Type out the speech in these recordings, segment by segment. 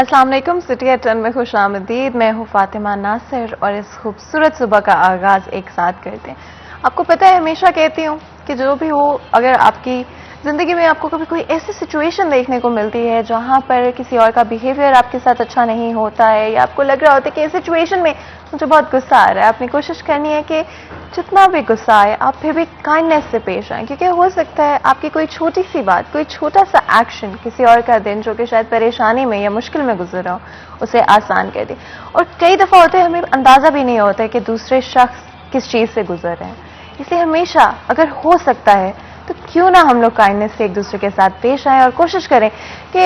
अस्सलाम वालेकुम। City eight 10 में खुश आमदीद। मैं हूँ फातिमा नासिर और इस खूबसूरत सुबह का आगाज एक साथ करते हैं। आपको पता है, हमेशा कहती हूँ कि जो भी हो, अगर आपकी जिंदगी में आपको कभी कोई ऐसी सिचुएशन देखने को मिलती है जहां पर किसी और का बिहेवियर आपके साथ अच्छा नहीं होता है, या आपको लग रहा होता है कि इस सिचुएशन में मुझे बहुत गुस्सा आ रहा है, आपने कोशिश करनी है कि जितना भी गुस्सा आए आप फिर भी काइंडनेस से पेश आए, क्योंकि हो सकता है आपकी कोई छोटी सी बात, कोई छोटा सा एक्शन किसी और का दिन जो कि शायद परेशानी में या मुश्किल में गुजर रहा हो उसे आसान कर दे। और कई दफा होता है हमें अंदाजा भी नहीं होता है कि दूसरे शख्स किस चीज से गुजर रहे हैं। इसलिए हमेशा अगर हो सकता है तो क्यों ना हम लोग काइंडनेस से एक दूसरे के साथ पेश आए और कोशिश करें कि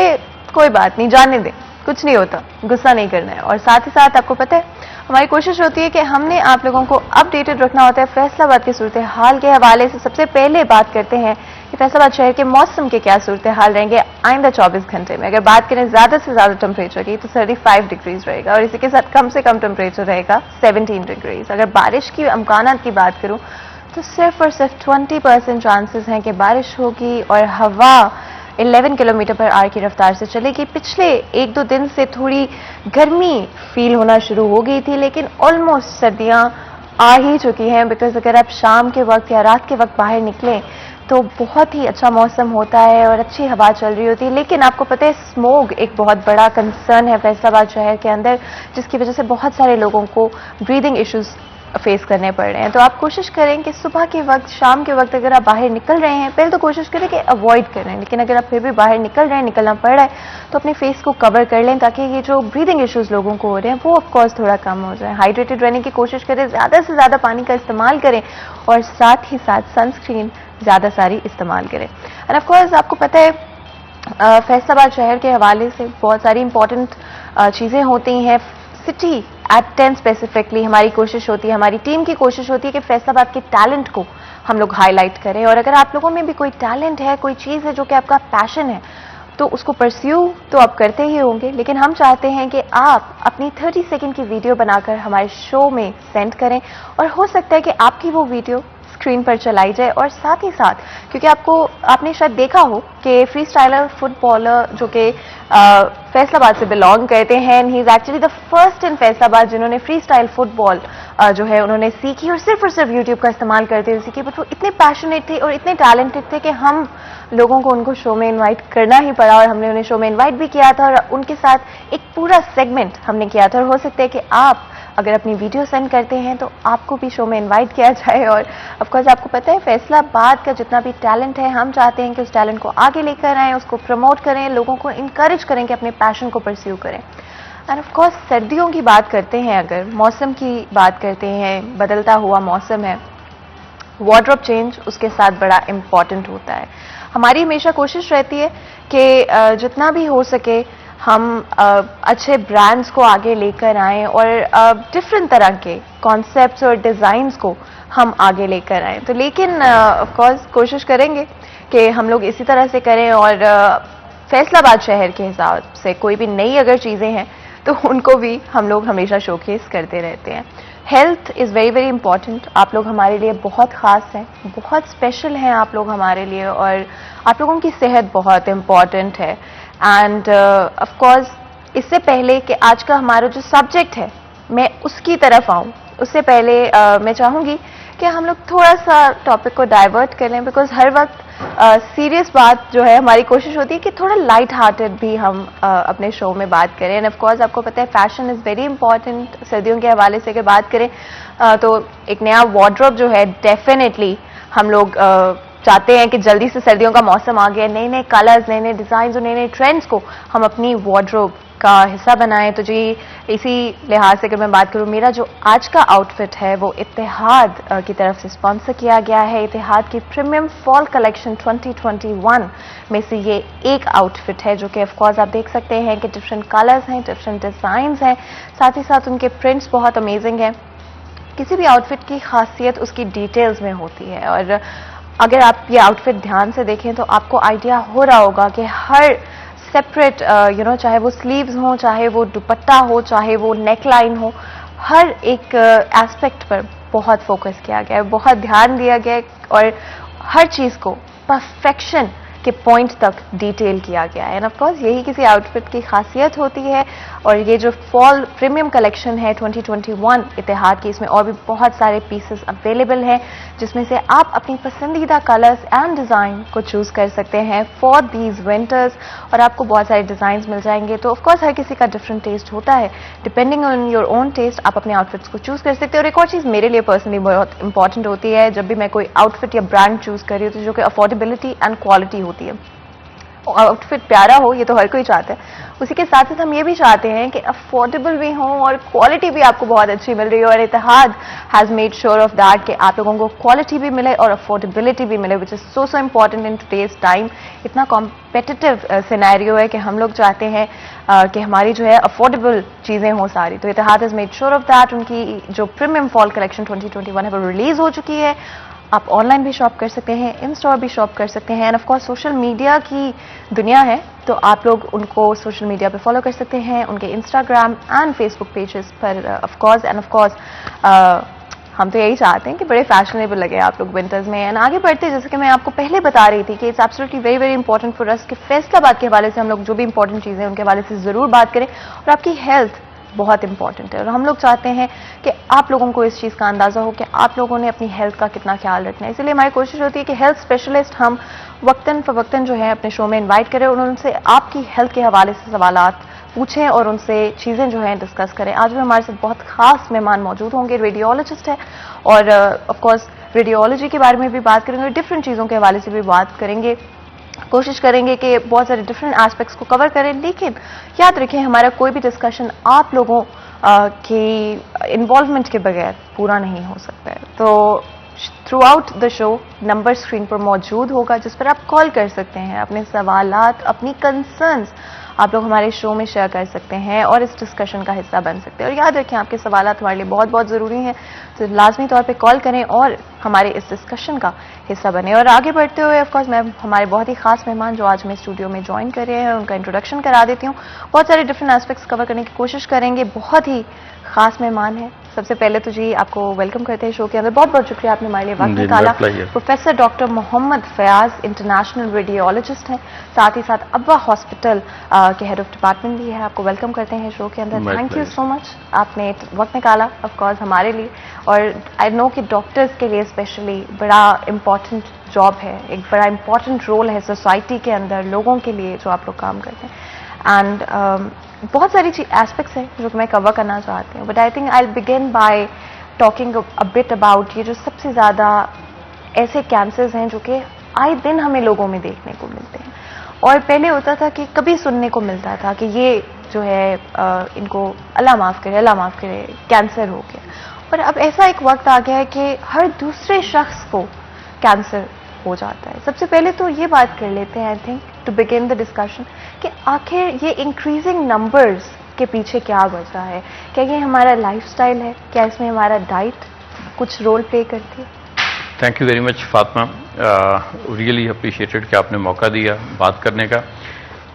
कोई बात नहीं, जाने दें, कुछ नहीं होता, गुस्सा नहीं करना है। और साथ ही साथ आपको पता है हमारी कोशिश होती है कि हमने आप लोगों को अपडेटेड रखना होता है फैसलाबाद की सूरत हाल के हवाले से। सबसे पहले बात करते हैं कि फैसलाबाद शहर के मौसम के क्या सूरत हाल रहेंगे आइंदा 24 घंटे में। अगर बात करें ज्यादा से ज्यादा टेम्परेचर की तो 35 डिग्रीज रहेगा और इसी के साथ कम से कम टेम्परेचर रहेगा 17 डिग्रीज। अगर बारिश की अमकानात की बात करूं तो सिर्फ और सिर्फ 20% चांसेस हैं कि बारिश होगी और हवा 11 किलोमीटर पर आवर की रफ्तार से चलेगी। पिछले एक दो दिन से थोड़ी गर्मी फील होना शुरू हो गई थी, लेकिन ऑलमोस्ट सर्दियां आ ही चुकी हैं। बिकॉज अगर आप शाम के वक्त या रात के वक्त बाहर निकलें तो बहुत ही अच्छा मौसम होता है और अच्छी हवा चल रही होती है। लेकिन आपको पता है स्मोग एक बहुत बड़ा कंसर्न है फैसलाबाद शहर के अंदर, जिसकी वजह से बहुत सारे लोगों को ब्रीदिंग इश्यूज फेस करने पड़ रहे हैं। तो आप कोशिश करें कि सुबह के वक्त, शाम के वक्त अगर आप बाहर निकल रहे हैं, पहले तो कोशिश करें कि अवॉइड करें, लेकिन अगर आप फिर भी बाहर निकल रहे हैं, निकलना पड़ रहा है, तो अपने फेस को कवर कर लें ताकि ये जो ब्रीदिंग इश्यूज लोगों को हो रहे हैं वो ऑफकोर्स थोड़ा कम हो जाए। हाइड्रेटेड रहने की कोशिश करें, ज्यादा से ज्यादा पानी का इस्तेमाल करें और साथ ही साथ सनस्क्रीन ज्यादा सारी इस्तेमाल करें। एंड ऑफकोर्स आपको पता है फैसलाबाद शहर के हवाले से बहुत सारी इंपॉर्टेंट चीजें होती हैं। सिटी एट 10 स्पेसिफिकली हमारी कोशिश होती है, हमारी टीम की कोशिश होती है कि फैसलाबाद के टैलेंट को हम लोग हाईलाइट करें। और अगर आप लोगों में भी कोई टैलेंट है, कोई चीज है जो कि आपका पैशन है, तो उसको परस्यू तो आप करते ही होंगे, लेकिन हम चाहते हैं कि आप अपनी 30 सेकंड की वीडियो बनाकर हमारे शो में सेंड करें। और हो सकता है कि आपकी वो वीडियो स्क्रीन पर चलाई जाए। और साथ ही साथ, क्योंकि आपने शायद देखा हो कि फ्री स्टाइलर फुटबॉलर जो कि फैसलाबाद से बिलोंग करते हैं, he is actually the first in Faisalabad जिन्होंने फ्री स्टाइल फुटबॉल जो है उन्होंने सीखी और सिर्फ यूट्यूब का इस्तेमाल करते हुए सीखी। बट वो इतने पैशनेट थे और इतने टैलेंटेड थे कि हम लोगों को उनको शो में इन्वाइट करना ही पड़ा और हमने उन्हें शो में इन्वाइट भी किया था और उनके साथ एक पूरा सेगमेंट हमने किया था। और हो सकता है कि आप अगर अपनी वीडियो सेंड करते हैं तो आपको भी शो में इनवाइट किया जाए। और ऑफकोर्स आपको पता है फैसलाबाद का जितना भी टैलेंट है, हम चाहते हैं कि उस टैलेंट को आगे लेकर आएं, उसको प्रमोट करें, लोगों को इंकरेज करें कि अपने पैशन को परस्यू करें। एंड ऑफकोर्स सर्दियों की बात करते हैं, अगर मौसम की बात करते हैं, बदलता हुआ मौसम है, वार्डरोब चेंज उसके साथ बड़ा इंपॉर्टेंट होता है। हमारी हमेशा कोशिश रहती है कि जितना भी हो सके हम अच्छे ब्रांड्स को आगे लेकर आएं और डिफरेंट तरह के कॉन्सेप्ट्स और डिजाइन्स को हम आगे लेकर आएं। तो लेकिन ऑफ कोर्स कोशिश करेंगे कि हम लोग इसी तरह से करें और फैसलाबाद शहर के हिसाब से कोई भी नई अगर चीजें हैं तो उनको भी हम लोग हमेशा शोकेस करते रहते हैं। Health is very very important. आप लोग हमारे लिए बहुत ख़ास हैं, बहुत स्पेशल हैं आप लोग हमारे लिए, और आप लोगों की सेहत बहुत इंपॉर्टेंट है। एंड ऑफ कोर्स इससे पहले कि आज का हमारा जो सब्जेक्ट है मैं उसकी तरफ आऊं, उससे पहले मैं चाहूंगी कि हम लोग थोड़ा सा टॉपिक को डाइवर्ट कर लें। बिकॉज हर वक्त सीरियस बात जो है, हमारी कोशिश होती है कि थोड़ा लाइट हार्टेड भी हम अपने शो में बात करें। एंड ऑफ कोर्स आपको पता है फैशन इज़ वेरी इंपॉर्टेंट। सर्दियों के हवाले से अगर बात करें तो एक नया वार्डरोब जो है डेफिनेटली हम लोग चाहते हैं कि जल्दी से सर्दियों का मौसम आ गया, नए नए कलर्स, नए नए डिजाइन और नए नए ट्रेंड्स को हम अपनी वार्डरोब का हिस्सा बनाएं। तो जी इसी लिहाज से अगर मैं बात करूं, मेरा जो आज का आउटफिट है वो इत्तेहाद की तरफ से स्पॉन्सर किया गया है। इत्तेहाद की प्रीमियम फॉल कलेक्शन 2021 में से ये एक आउटफिट है जो कि ऑफकोर्स आप देख सकते हैं कि डिफरेंट कलर्स हैं, डिफरेंट डिजाइन हैं, साथ ही साथ उनके प्रिंट्स बहुत अमेजिंग हैं। किसी भी आउटफिट की खासियत उसकी डिटेल्स में होती है और अगर आप ये आउटफिट ध्यान से देखें तो आपको आइडिया हो रहा होगा कि हर सेपरेट चाहे वो स्लीव्स हो, चाहे वो दुपट्टा हो, चाहे वो नेक लाइन हो, हर एक एस्पेक्ट पर बहुत फोकस किया गया है, बहुत ध्यान दिया गया है और हर चीज को परफेक्शन के पॉइंट तक डिटेल किया गया है। एंड ऑफ कोर्स यही किसी आउटफिट की खासियत होती है। और ये जो फॉल प्रीमियम कलेक्शन है 2021 इतिहाद की, इसमें और भी बहुत सारे पीसेस अवेलेबल हैं जिसमें से आप अपनी पसंदीदा कलर्स एंड डिज़ाइन को चूज़ कर सकते हैं फॉर दीज विंटर्स। और आपको बहुत सारे डिज़ाइन मिल जाएंगे। तो ऑफकोर्स हर किसी का डिफरेंट टेस्ट होता है, depending on your own test आप अपने आउटफिट्स को चूज़ कर सकते हैं। और एक और चीज़ मेरे लिए पर्सनली बहुत इंपॉर्टेंट होती है जब भी मैं कोई आउटफिट या ब्रांड चूज़ कर रही हूँ, तो जो कि अफोर्डेबिलिटी एंड क्वालिटी होती है। आउटफिट प्यारा हो ये तो हर कोई चाहता है, उसी के साथ साथ हम ये भी चाहते हैं कि अफोर्डेबल भी हो और क्वालिटी भी आपको बहुत अच्छी मिल रही है। और Ittehad has made sure of that कि आप लोगों को क्वालिटी भी मिले और अफोर्डेबिलिटी भी मिले, which is so important in today's time. इतना कॉम्पिटिटिव सिनेरियो है कि हम लोग चाहते हैं कि हमारी जो है अफोर्डेबल चीज़ें हों सारी। तो Ittehad has made sure of that. उनकी जो प्रीमियम फॉल कलेक्शन 2021 है वो रिलीज हो चुकी है। आप ऑनलाइन भी शॉप कर सकते हैं, इन स्टोर भी शॉप कर सकते हैं। And of course social media की दुनिया है, तो आप लोग उनको सोशल मीडिया पे फॉलो कर सकते हैं, उनके इंस्टाग्राम एंड फेसबुक पेजेस पर of course. And of course हम तो यही चाहते हैं कि बड़े फैशनेबल लगे आप लोग विंटर्स में। एंड आगे बढ़ते, जैसे कि मैं आपको पहले बता रही थी कि it's absolutely very very important for us कि फैसलाबाद के हवाले से हम लोग जो भी इंपॉर्टेंट चीज़ें हैं उनके हवाले से ज़रूर बात करें। और आपकी हेल्थ बहुत इंपॉर्टेंट है और हम लोग चाहते हैं कि आप लोगों को इस चीज़ का अंदाज़ा हो कि आप लोगों ने अपनी हेल्थ का कितना ख्याल रखना है। इसलिए हमारी कोशिश होती है कि हेल्थ स्पेशलिस्ट हम वक्तन फ़वक्तन जो है अपने शो में इनवाइट करें और उनसे आपकी हेल्थ के हवाले से सवालात पूछें और उनसे चीज़ें जो हैं डिस्कस करें। आज भी हमारे साथ बहुत खास मेहमान मौजूद होंगे, रेडियोलॉजिस्ट है और ऑफ कोर्स रेडियोलॉजी के बारे में भी बात करेंगे और डिफरेंट चीज़ों के हवाले से भी बात करेंगे। कोशिश करेंगे कि बहुत सारे डिफरेंट एस्पेक्ट्स को कवर करें। लेकिन याद रखें हमारा कोई भी डिस्कशन आप लोगों की इन्वॉल्वमेंट के बगैर पूरा नहीं हो सकता है। तो through out the show number screen पर मौजूद होगा जिस पर आप कॉल कर सकते हैं, अपने सवालात, अपनी कंसर्न्स आप लोग हमारे शो में शेयर कर सकते हैं और इस डिस्कशन का हिस्सा बन सकते हैं। और याद रखें आपके सवालात हमारे लिए बहुत बहुत ज़रूरी हैं, तो लाजमी तौर पे कॉल करें और हमारे इस डिस्कशन का हिस्सा बने। और आगे बढ़ते हुए ऑफकोर्स मैं हमारे बहुत ही खास मेहमान जो आज मैं स्टूडियो में ज्वाइन कर रहे हैं उनका इंट्रोडक्शन करा देती हूँ। बहुत सारे डिफरेंट एस्पेक्ट्स कवर करने की कोशिश करेंगे। बहुत ही खास मेहमान है। सबसे पहले तो जी आपको वेलकम करते हैं शो के अंदर। बहुत बहुत शुक्रिया आपने हमारे लिए वक्त निकाला। Professor doctor Mohammad Fayaz international radiologist हैं, साथ ही साथ अब्बा हॉस्पिटल के हेड ऑफ डिपार्टमेंट भी है। आपको वेलकम करते हैं शो के अंदर। थैंक यू सो मच, आपने वक्त निकाला ऑफ कोर्स हमारे लिए। और आई नो कि डॉक्टर्स के लिए स्पेशली बड़ा इम्पॉर्टेंट जॉब है, एक बड़ा इम्पॉर्टेंट रोल है सोसाइटी के अंदर लोगों के लिए जो आप लोग काम करते हैं। एंड बहुत सारी एस्पेक्ट्स हैं जो मैं कवर करना चाहती हूँ, but I think I begin by talking a bit about ये जो सबसे ज़्यादा ऐसे कैंसर्स हैं जो कि आए दिन हमें लोगों में देखने को मिलते हैं। और पहले होता था कि कभी सुनने को मिलता था कि ये जो है इनको अल्लाह माफ़ करे कैंसर हो गया। और अब ऐसा एक वक्त आ गया है कि हर दूसरे शख्स को कैंसर हो जाता है। सबसे पहले तो ये बात कर लेते हैं I think to begin the discussion कि आखिर ये इंक्रीजिंग नंबर्स के पीछे क्या वजह है। क्या ये हमारा लाइफस्टाइल है, क्या इसमें हमारा डाइट कुछ रोल प्ले करती है? Thank you very much Fatima, really appreciated कि आपने मौका दिया बात करने का।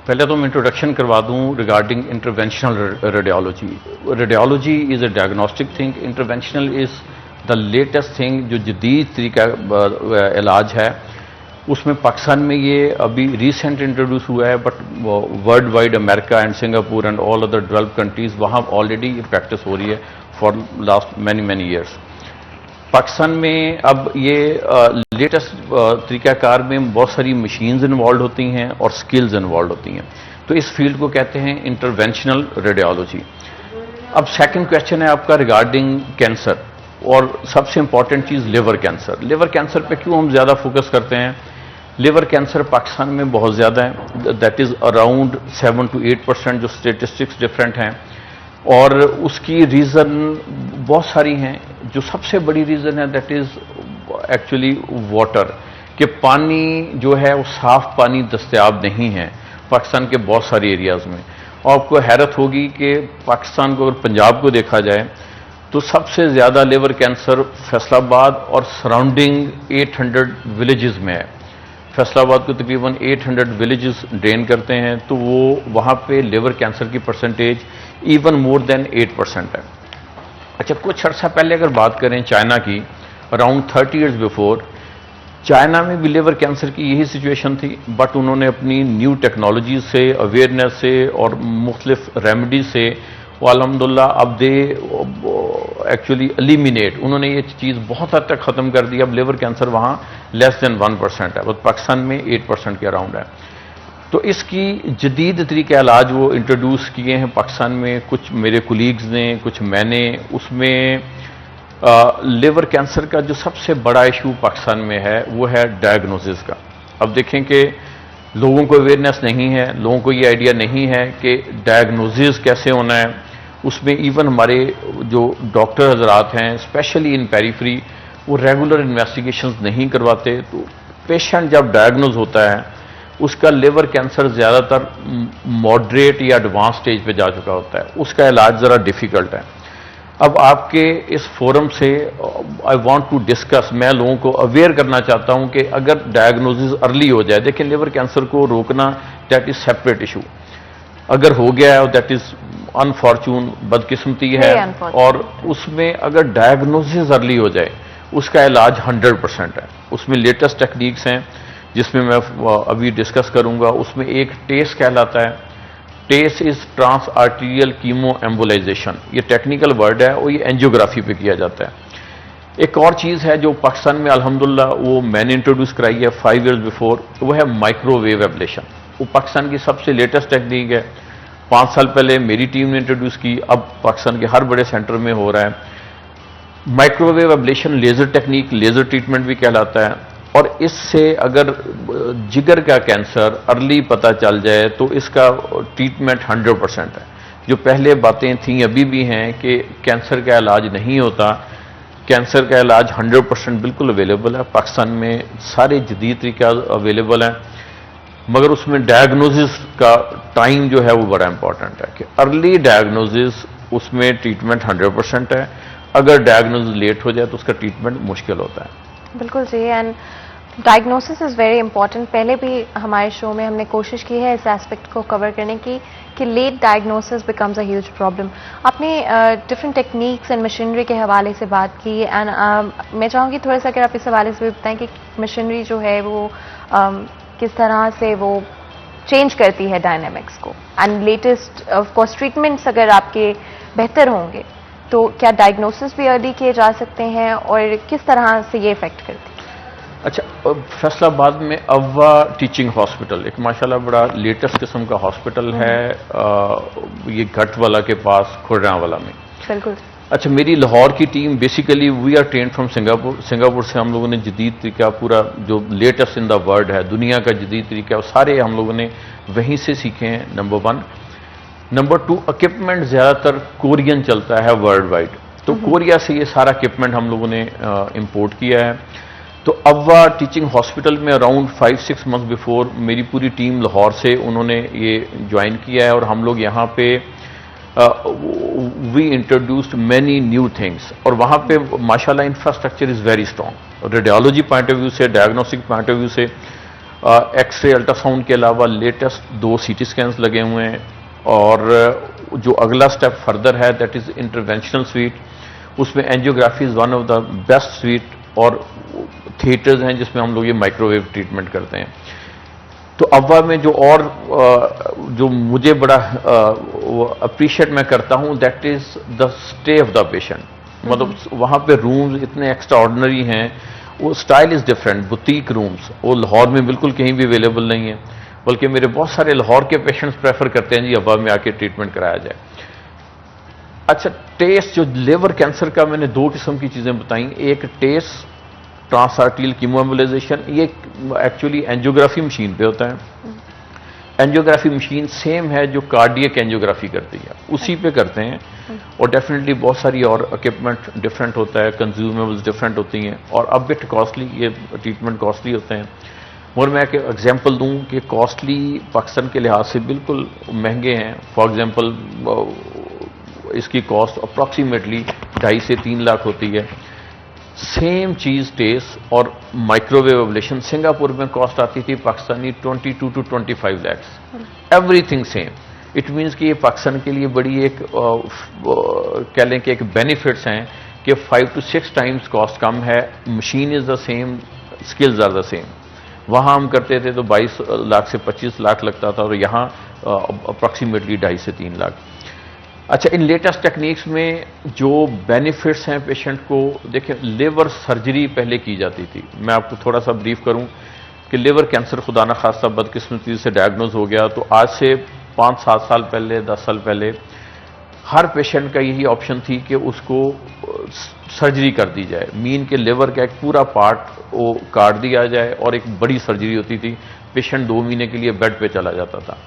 पहले तो मैं इंट्रोडक्शन करवा दूं regarding interventional radiology. Radiology is a diagnostic thing, interventional is the latest thing जो जदीद तरीका इलाज है। उसमें पाकिस्तान में ये अभी रिसेंट इंट्रोड्यूस हुआ है, but world wide America and Singapore and all other developed countries वहाँ ऑलरेडी ये प्रैक्टिस हो रही है for last many years. Pakistan में अब ये लेटेस्ट तरीक़ाकार में बहुत सारी मशीन्स इन्वॉल्व होती हैं और स्किल्स इन्वॉल्व होती हैं, तो इस फील्ड को कहते हैं इंटरवेंशनल रेडियोलॉजी। अब सेकंड क्वेश्चन है आपका रिगार्डिंग कैंसर, और सबसे इंपॉर्टेंट चीज़ लिवर कैंसर। लिवर कैंसर पे क्यों हम ज़्यादा फोकस करते हैं? लिवर कैंसर पाकिस्तान में बहुत ज़्यादा है, दैट इज़ अराउंड 7 to 8%, जो स्टेटिस्टिक्स डिफरेंट हैं। और उसकी रीज़न बहुत सारी हैं। जो सबसे बड़ी रीज़न है दैट इज़ एक्चुअली वाटर, कि पानी जो है वो साफ़ पानी दस्तयाब नहीं है पाकिस्तान के बहुत सारे एरियाज़ में। और आपको हैरत होगी कि पाकिस्तान को अगर पंजाब को देखा जाए तो सबसे ज़्यादा लिवर कैंसर फैसलाबाद और सराउंडिंग 800 विलेजेस में है। फैसलाबाद को तकरीबन 800 विलेजेस ड्रेन करते हैं, तो वो वहाँ पे लिवर कैंसर की परसेंटेज इवन मोर देन 8% है। अच्छा, कुछ अर्सा पहले अगर बात करें चाइना की, अराउंड 30 ईयर्स बिफोर चाइना में भी लिवर कैंसर की यही सिचुएशन थी, बट उन्होंने अपनी न्यू टेक्नोलॉजी से, अवेयरनेस से और मुख्तलिफ रेमेडी से वो अल्हम्दुलिल्लाह अब दे एक्चुअली एलिमिनेट, उन्होंने ये चीज़ बहुत हद तक ख़त्म कर दी। अब लिवर कैंसर वहाँ लेस देन 1% है, बट पाकिस्तान में 8% के अराउंड है। तो इसकी जदीद तरीके इलाज वो इंट्रोड्यूस किए हैं पाकिस्तान में, कुछ मेरे कोलीग्स ने, कुछ मैंने। उसमें लिवर कैंसर का जो सबसे बड़ा इशू पाकिस्तान में है वो है डायग्नोसिस का। अब देखें कि लोगों को अवेयरनेस नहीं है, लोगों को ये आइडिया नहीं है कि डायग्नोसिस कैसे होना है। उसमें इवन हमारे जो डॉक्टर हजरात हैं, स्पेशली इन पेरीफ्री, वो रेगुलर इन्वेस्टिगेशंस नहीं करवाते। तो पेशेंट जब डायग्नोज होता है उसका लिवर कैंसर ज़्यादातर मॉडरेट या एडवांस स्टेज पे जा चुका होता है, उसका इलाज ज़रा डिफ़िकल्ट है। अब आपके इस फोरम से आई वांट टू डिस्कस, मैं लोगों को अवेयर करना चाहता हूं कि अगर डायग्नोसिस अर्ली हो जाए, देखिए लिवर कैंसर को रोकना दैट इज सेपरेट इशू, अगर हो गया है दैट इज अनफॉर्चून, बदकिस्मती है, और उसमें अगर डायग्नोसिस अर्ली हो जाए उसका इलाज 100% है। उसमें लेटेस्ट टेक्निक्स हैं जिसमें मैं अभी डिस्कस करूंगा। उसमें एक टेस्ट कहलाता है, test is trans arterial chemo embolisation, ये टेक्निकल वर्ड है और ये एंजियोग्राफी पे किया जाता है। एक और चीज़ है जो पाकिस्तान में अल्हम्दुलिल्लाह वो मैंने इंट्रोड्यूस कराई है 5 years बिफोर, वो है माइक्रोवेव एब्लेशन। वो पाकिस्तान की सबसे लेटेस्ट टेक्निक है, 5 साल पहले मेरी टीम ने इंट्रोड्यूस की, अब पाकिस्तान के हर बड़े सेंटर में हो रहा है। Microwave ablation laser technique, laser treatment भी कहलाता है, और इससे अगर जिगर का कैंसर अर्ली पता चल जाए तो इसका ट्रीटमेंट 100% है। जो पहले बातें थीं अभी भी हैं कि कैंसर का इलाज नहीं होता, कैंसर का इलाज 100% बिल्कुल अवेलेबल है पाकिस्तान में, सारे जदीद तरीके अवेलेबल हैं, मगर उसमें डायग्नोसिस का टाइम जो है वो बड़ा इंपॉर्टेंट है कि अर्ली डायग्नोसिस, उसमें ट्रीटमेंट 100% है। अगर डायग्नोसिस लेट हो जाए तो उसका ट्रीटमेंट मुश्किल होता है। बिल्कुल जी, and diagnosis is very important. पहले भी हमारे शो में हमने कोशिश की है इस एस्पेक्ट को कवर करने की कि late diagnosis becomes a huge problem. आपने डिफरेंट टेक्निक्स एंड मशीनरी के हवाले से बात की, एंड मैं चाहूँगी थोड़ा सा अगर आप इस हवाले से भी बताएं कि मशीनरी जो है वो किस तरह से वो चेंज करती है डायनेमिक्स को, and latest of course treatments अगर आपके बेहतर होंगे तो क्या डायग्नोसिस भी अर्ली किए जा सकते हैं और किस तरह से ये इफेक्ट करती है? अच्छा, फैसलाबाद में अव्वा टीचिंग हॉस्पिटल एक माशाल्लाह बड़ा लेटेस्ट किस्म का हॉस्पिटल है, ये गटवाला के पास खुर्रावाला में। बिल्कुल। अच्छा, मेरी लाहौर की team basically we are train from Singapore. Singapore से हम लोगों ने जदीद तरीका, पूरा जो लेटेस्ट इन द वर्ल्ड है, दुनिया का जदीद तरीका, वो सारे हम लोगों ने वहीं से सीखे हैं, नंबर 1। नंबर 2, इक्विपमेंट ज़्यादातर कोरियन चलता है वर्ल्ड वाइड, तो कोरिया से ये सारा इक्विपमेंट हम लोगों ने इंपोर्ट किया है। तो अव्वा टीचिंग हॉस्पिटल में अराउंड 5-6 मंथ बिफोर मेरी पूरी टीम लाहौर से उन्होंने ये ज्वाइन किया है, और हम लोग यहाँ पे we introduced many new things, और वहाँ पे माशाल्लाह infrastructure is very strong. Radiology point of view से, डायग्नोस्टिक पॉइंट ऑफ व्यू से, एक्सरे, अल्ट्रासाउंड के अलावा लेटेस्ट 2 CT स्कैन्स लगे हुए हैं, और जो अगला स्टेप फर्दर है दैट इज़ इंटरवेंशनल स्वीट, उसमें angiography is one of the best sweet, और थिएटर्स हैं जिसमें हम लोग ये माइक्रोवेव ट्रीटमेंट करते हैं। तो अव्वा में जो और जो मुझे बड़ा अप्रिशिएट मैं करता हूँ that is the stay of the patient, मतलब वहाँ पे रूम्स इतने एक्स्ट्राऑर्डिनरी हैं, वो style is different, boutique rooms, वो लाहौर में बिल्कुल कहीं भी अवेलेबल नहीं है, बल्कि मेरे बहुत सारे लाहौर के पेशेंट्स प्रेफर करते हैं जी अव्वा में आके ट्रीटमेंट कराया जाए। अच्छा, टेस्ट जो लिवर कैंसर का मैंने 2 किस्म की चीज़ें बताई, एक test trans arterial chemo embolisation, ये एक्चुअली एंजियोग्राफी मशीन पे होता है। एंजियोग्राफी मशीन सेम है जो कार्डियक एंजियोग्राफी करती है, उसी पे करते हैं, और डेफिनेटली बहुत सारी और इक्विपमेंट डिफरेंट होता है, कंज्यूमेबल्स डिफरेंट होती हैं, और अब बिट कॉस्टली, ये ट्रीटमेंट कॉस्टली होते हैं। और मैं एक एग्जांपल दूं कि कॉस्टली पाकिस्तान के लिहाज से बिल्कुल महंगे हैं। फॉर एग्जांपल इसकी कॉस्ट अप्रॉक्सीमेटली 2.5 से 3 लाख होती है। सेम चीज़ टेस्ट और माइक्रोवेव एब्लेशन सिंगापुर में कॉस्ट आती थी Pakistani 22 to 25 lakhs, everything same. It means कि ये पाकिस्तान के लिए बड़ी एक कह लें कि एक बेनिफिट्स हैं कि 5 to 6 times कॉस्ट कम है, machine is the same, skills are the same. वहाँ हम करते थे तो 22 लाख से 25 लाख लगता था और यहाँ अप्रॉक्सीमेटली 2.5 से 3 लाख। अच्छा, इन लेटेस्ट टेक्निक्स में जो बेनिफिट्स हैं पेशेंट को, देखिए लिवर सर्जरी पहले की जाती थी। मैं आपको थोड़ा सा ब्रीफ करूं कि लिवर कैंसर खुदा न खास्ता बदकिस्मती से डायग्नोज हो गया तो आज से 5-7 साल पहले, 10 साल पहले हर पेशेंट का यही ऑप्शन थी कि उसको सर्जरी कर दी जाए। मीन के लिवर का एक पूरा पार्ट वो काट दिया जाए और एक बड़ी सर्जरी होती थी। पेशेंट 2 महीने के लिए बेड पे चला जाता था।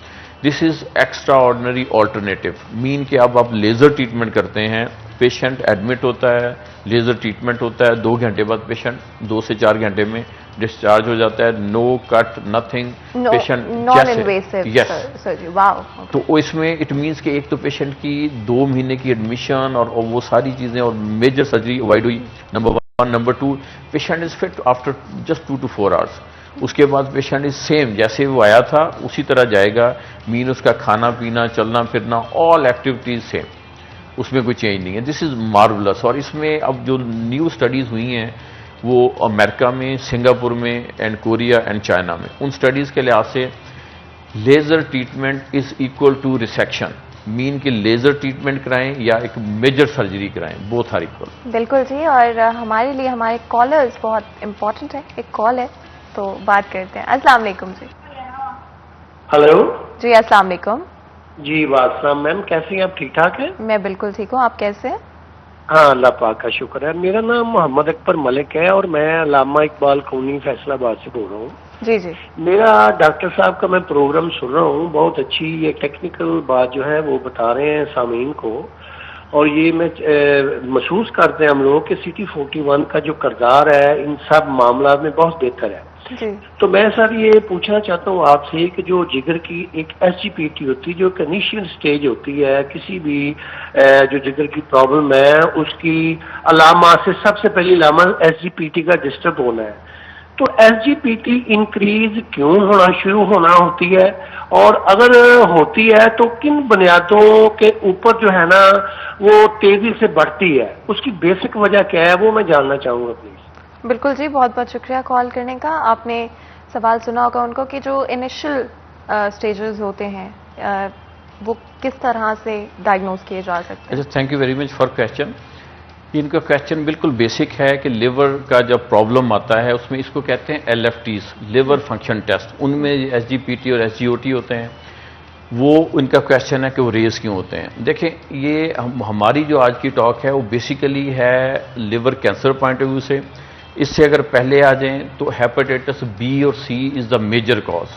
This is extra ordinary alternative. Mean के अब आप लेजर ट्रीटमेंट करते हैं, पेशेंट एडमिट होता है, लेजर ट्रीटमेंट होता है, 2 घंटे बाद पेशेंट 2 से 4 घंटे में डिस्चार्ज हो जाता है। No cut, nothing, patient non invasive surgery. Wow. तो इसमें इट मीन्स कि एक तो पेशेंट की 2 महीने की एडमिशन और वो सारी चीजें और मेजर सर्जरी अवॉइड हुई, number 1। Number 2, patient is fit after just 2 to 4 hours. उसके बाद पेशेंट इज सेम, जैसे वो आया था उसी तरह जाएगा। मीन उसका खाना पीना, चलना फिरना, ऑल एक्टिविटीज सेम, उसमें कोई चेंज नहीं है। This is marvellous. और इसमें अब जो न्यू स्टडीज हुई हैं वो अमेरिका में, सिंगापुर में एंड कोरिया एंड चाइना में, उन स्टडीज के लिहाज से laser treatment is equal to resection. Mean के लेजर ट्रीटमेंट कराएं या एक मेजर सर्जरी कराएं, बोथ आर इक्वल। बिल्कुल जी। और हमारे लिए हमारे कॉलर्स बहुत इंपॉर्टेंट है। एक कॉल है तो बात करते हैं। अस्सलाम वालेकुम जी। हेलो जी अस्सलाम वालेकुम। जी वासलाम मैम, कैसी हैं आप? ठीक ठाक हैं? मैं बिल्कुल ठीक हूँ, आप कैसे हैं? हाँ, अल्लाह पाक का शुक्र है। मेरा नाम मोहम्मद अकबर मलिक है और मैं अल्लामा इकबाल कॉलोनी फैसलाबाद से बोल रहा हूँ। जी जी। मेरा डॉक्टर साहब का मैं प्रोग्राम सुन रहा हूँ, बहुत अच्छी ये टेक्निकल बात जो है वो बता रहे हैं सामीन को। और ये मैं महसूस करते हैं हम लोग कि सिटी 41 का जो किरदार है इन सब मामला में बहुत बेहतर है। जी। तो मैं सर ये पूछना चाहता हूँ आपसे कि जो जिगर की एक SGPT होती है, जो एक इनिशियल स्टेज होती है किसी भी जो जिगर की प्रॉब्लम है, उसकी अलामा से सबसे पहली अलामा SGPT का डिस्टर्ब होना है। तो SGPT इंक्रीज क्यों होना शुरू होना होती है, और अगर होती है तो किन बुनियादों के ऊपर जो है ना वो तेजी से बढ़ती है, उसकी बेसिक वजह क्या है वो मैं जानना चाहूंगा प्लीज। बिल्कुल जी, बहुत बहुत शुक्रिया कॉल करने का। आपने सवाल सुना होगा उनको कि जो इनिशियल स्टेजेस होते हैं वो किस तरह से डायग्नोज किए जा सकते हैं। अच्छा, thank you very much for question. इनका क्वेश्चन बिल्कुल बेसिक है कि लिवर का जब प्रॉब्लम आता है उसमें इसको कहते हैं LFTs, लिवर फंक्शन टेस्ट। उनमें SGPT और SGOT होते हैं। वो इनका क्वेश्चन है कि वो रेज क्यों होते हैं। देखें, ये हमारी जो आज की टॉक है वो बेसिकली है liver cancer point of view से। इससे अगर पहले आ जाएं तो हेपेटाइटिस B और C is the major cause.